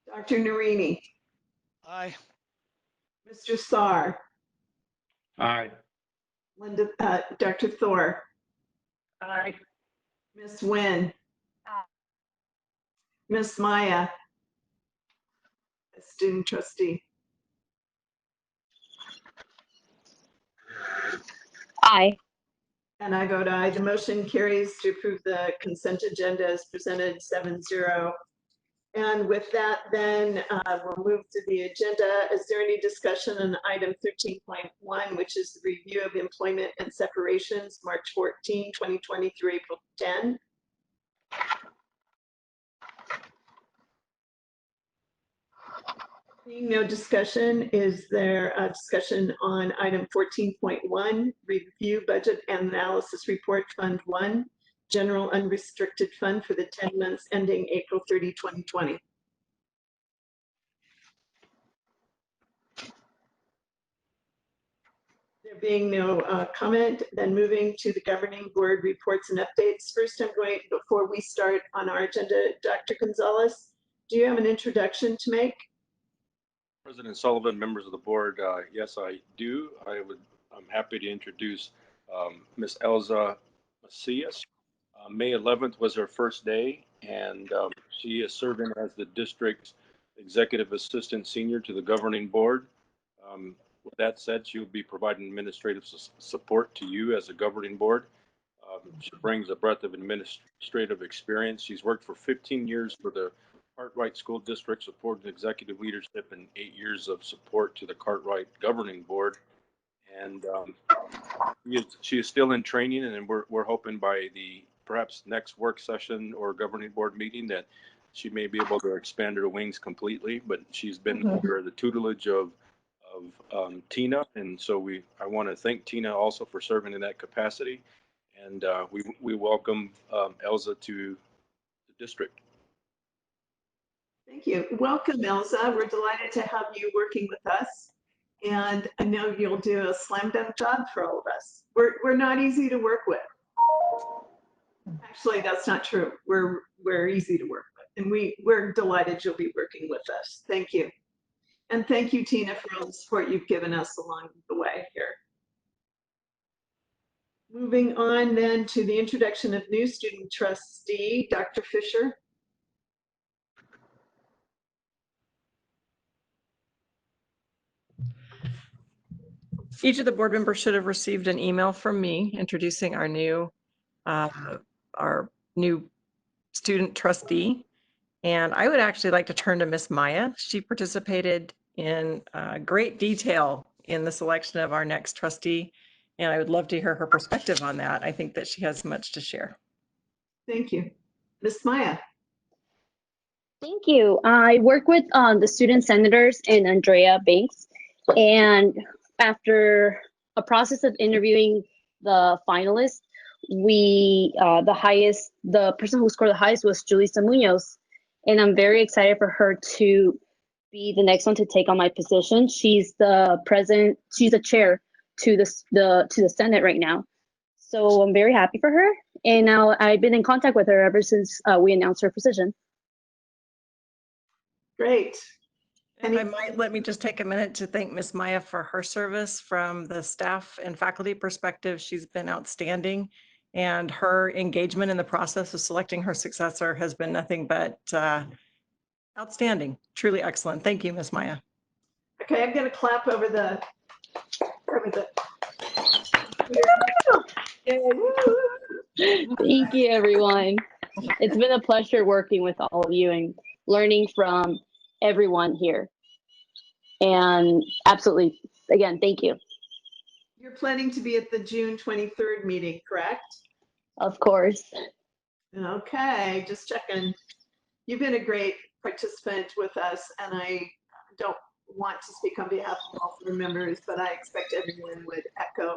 Dr. Narini. Aye. Mr. Starr. Aye. Linda, Dr. Thor. Aye. Ms. Nguyen. Ms. Maya. Student trustee. Aye. And I vote aye. The motion carries to approve the consent agenda as presented 7-0. And with that, then we'll move to the agenda. Is there any discussion on item 13.1, which is the review of employment and separations, March 14, 2020 through April 10? Seeing no discussion, is there a discussion on item 14.1, review budget and analysis report fund 1, general unrestricted fund for the 10 months ending April 30, 2020? There being no comment, then moving to the governing board reports and updates. First, I'm going, before we start on our agenda, Dr. Gonzalez, do you have an introduction to make? President Sullivan, members of the board, yes, I do. I'm happy to introduce Ms. Elza Macias. May 11th was her first day, and she is serving as the district's executive assistant senior to the governing board. With that said, she will be providing administrative support to you as a governing board. She brings a breadth of administrative experience. She's worked for 15 years for the Cartwright School District, supported executive leadership, and 8 years of support to the Cartwright Governing Board. And she is still in training, and we're hoping by the perhaps next work session or governing board meeting that she may be able to expand her wings completely. But she's been under the tutelage of Tina, and so I want to thank Tina also for serving in that capacity. And we welcome Elza to the district. Thank you. Welcome, Elza. We're delighted to have you working with us. And I know you'll do a slam dunk job for all of us. We're not easy to work with. Actually, that's not true. We're easy to work with. And we're delighted you'll be working with us. Thank you. And thank you, Tina, for all the support you've given us along the way here. Moving on then to the introduction of new student trustee, Dr. Fisher. Each of the board members should have received an email from me introducing our new student trustee. And I would actually like to turn to Miss Maya. She participated in great detail in the selection of our next trustee, and I would love to hear her perspective on that. I think that she has much to share. Thank you. Miss Maya. Thank you. I work with the student senators and Andrea Banks, and after a process of interviewing the finalists, the person who scored the highest was Julissa Munoz, and I'm very excited for her to be the next one to take on my position. She's the president, she's a chair to the Senate right now. So I'm very happy for her. And now I've been in contact with her ever since we announced her position. Great. And let me just take a minute to thank Miss Maya for her service from the staff and faculty perspective. She's been outstanding, and her engagement in the process of selecting her successor has been nothing but outstanding, truly excellent. Thank you, Miss Maya. Okay, I'm going to clap over the. Thank you, everyone. It's been a pleasure working with all of you and learning from everyone here. And absolutely, again, thank you. You're planning to be at the June 23rd meeting, correct? Of course. Okay, just checking. You've been a great participant with us, and I don't want to speak on behalf of all board members, but I expect everyone would echo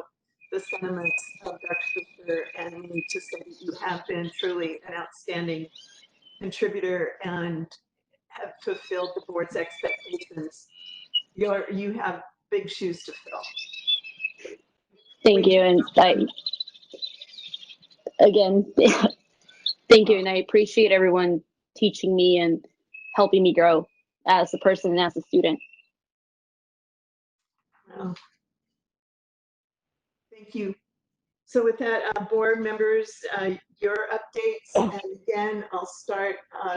the sentiments of Dr. Fisher and me to say that you have been truly an outstanding contributor and have fulfilled the board's expectations. You have big shoes to fill. Thank you. And again, thank you. And I appreciate everyone teaching me and helping me grow as a person and as a student. Wow. Thank you. So with that, board members, your updates, and again, I'll start.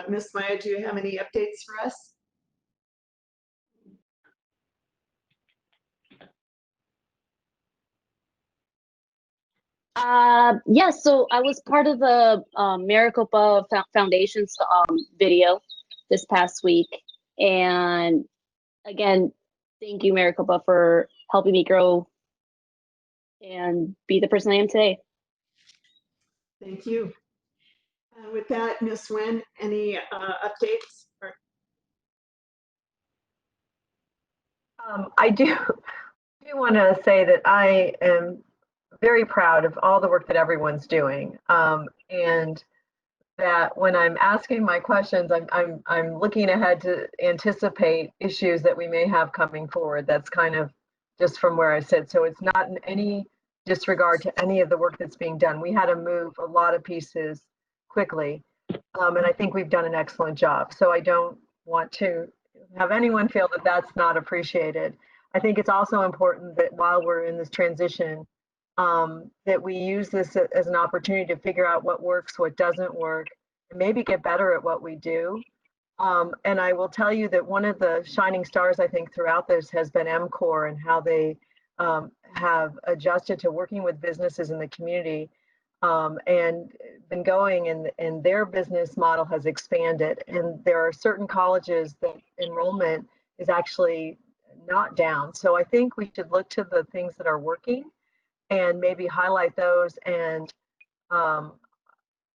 Ms. Maya, do you have any updates for us? Yes, so I was part of the Maricopa Foundation's video this past week. And again, thank you, Maricopa, for helping me grow and be the person I am today. Thank you. With that, Ms. Nguyen, any updates? I do want to say that I am very proud of all the work that everyone's doing, and that when I'm asking my questions, I'm looking ahead to anticipate issues that we may have coming forward. That's kind of just from where I sit. So it's not in any disregard to any of the work that's being done. We had to move a lot of pieces quickly, and I think we've done an excellent job. So I don't want to have anyone feel that that's not appreciated. I think it's also important that while we're in this transition, that we use this as an opportunity to figure out what works, what doesn't work, and maybe get better at what we do. And I will tell you that one of the shining stars, I think, throughout this has been MCOR and how they have adjusted to working with businesses in the community and been going, and their business model has expanded. And there are certain colleges that enrollment is actually not down. So I think we should look to the things that are working and maybe highlight those. And I'm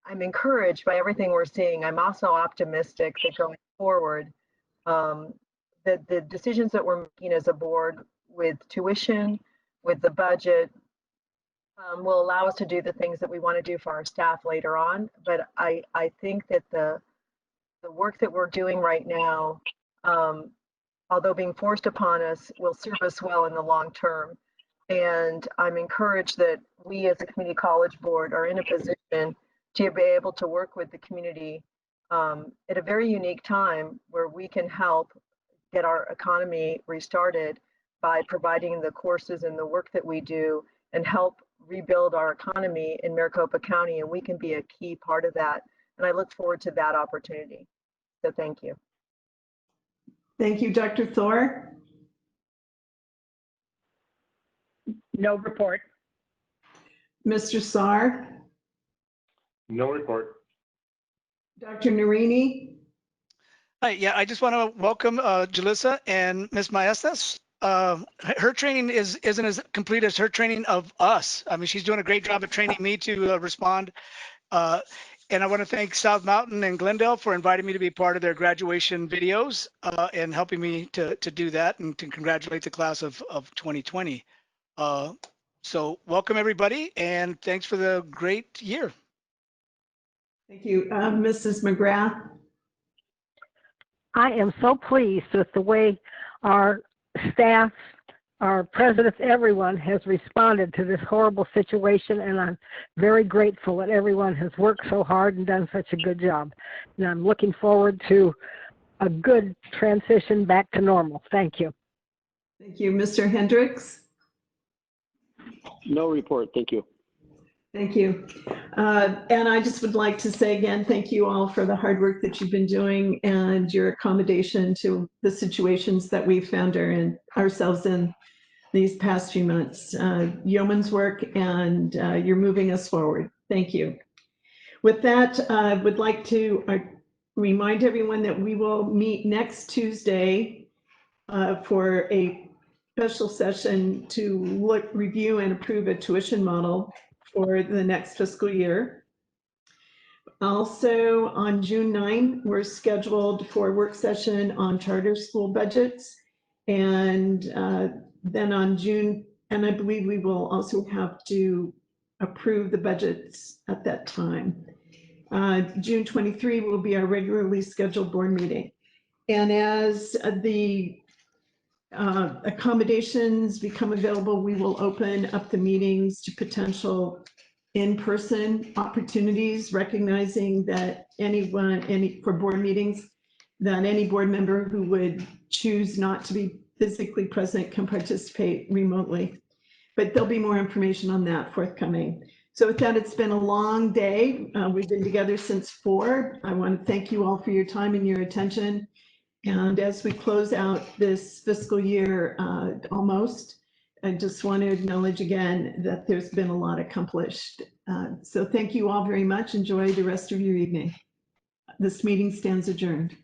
encouraged by everything we're seeing. I'm also optimistic that going forward, that the decisions that we're making as a board with tuition, with the budget, will allow us to do the things that we want to do for our staff later on. But I think that the work that we're doing right now, although being forced upon us, will serve us well in the long term. And I'm encouraged that we as a community college board are in a position to be able to work with the community at a very unique time where we can help get our economy restarted by providing the courses and the work that we do and help rebuild our economy in Maricopa County. And we can be a key part of that. And I look forward to that opportunity. So thank you. Thank you, Dr. Thor. No report. Mr. Saar, No report. Dr. Narini. Hi, yeah, I just want to welcome Jalissa and Ms. Maestas. Her training isn't as complete as her training of us. I mean, she's doing a great job of training me to respond. And I want to thank South Mountain and Glendale for inviting me to be part of their graduation videos and helping me to do that and to congratulate the class of 2020. So welcome everybody, and thanks for the great year. Thank you. Mrs. McGrath. I am so pleased with the way our staff, our presidents, everyone has responded to this horrible situation, and I'm very grateful that everyone has worked so hard and done such a good job. And I'm looking forward to a good transition back to normal. Thank you. Thank you. Mr. Hendricks. No report, thank you. Thank you. And I just would like to say again, thank you all for the hard work that you've been doing and your accommodation to the situations that we've found ourselves in these past few months. Yeoman's work, and you're moving us forward. Thank you. With that, I would like to remind everyone that we will meet next Tuesday for a special session to review and approve a tuition model for the next fiscal year. Also on June 9, we're scheduled for a work session on charter school budgets. And then on June, and I believe we will also have to approve the budgets at that time. June 23 will be our regularly scheduled board meeting. And as the accommodations become available, we will open up the meetings to potential in-person opportunities, recognizing that for board meetings, that any board member who would choose not to be physically present can participate remotely. But there'll be more information on that forthcoming. So with that, it's been a long day. We've been together since 4. I want to thank you all for your time and your attention. And as we close out this fiscal year almost, I just want to acknowledge again that there's been a lot accomplished. So thank you all very much. Enjoy the rest of your evening. This meeting stands adjourned.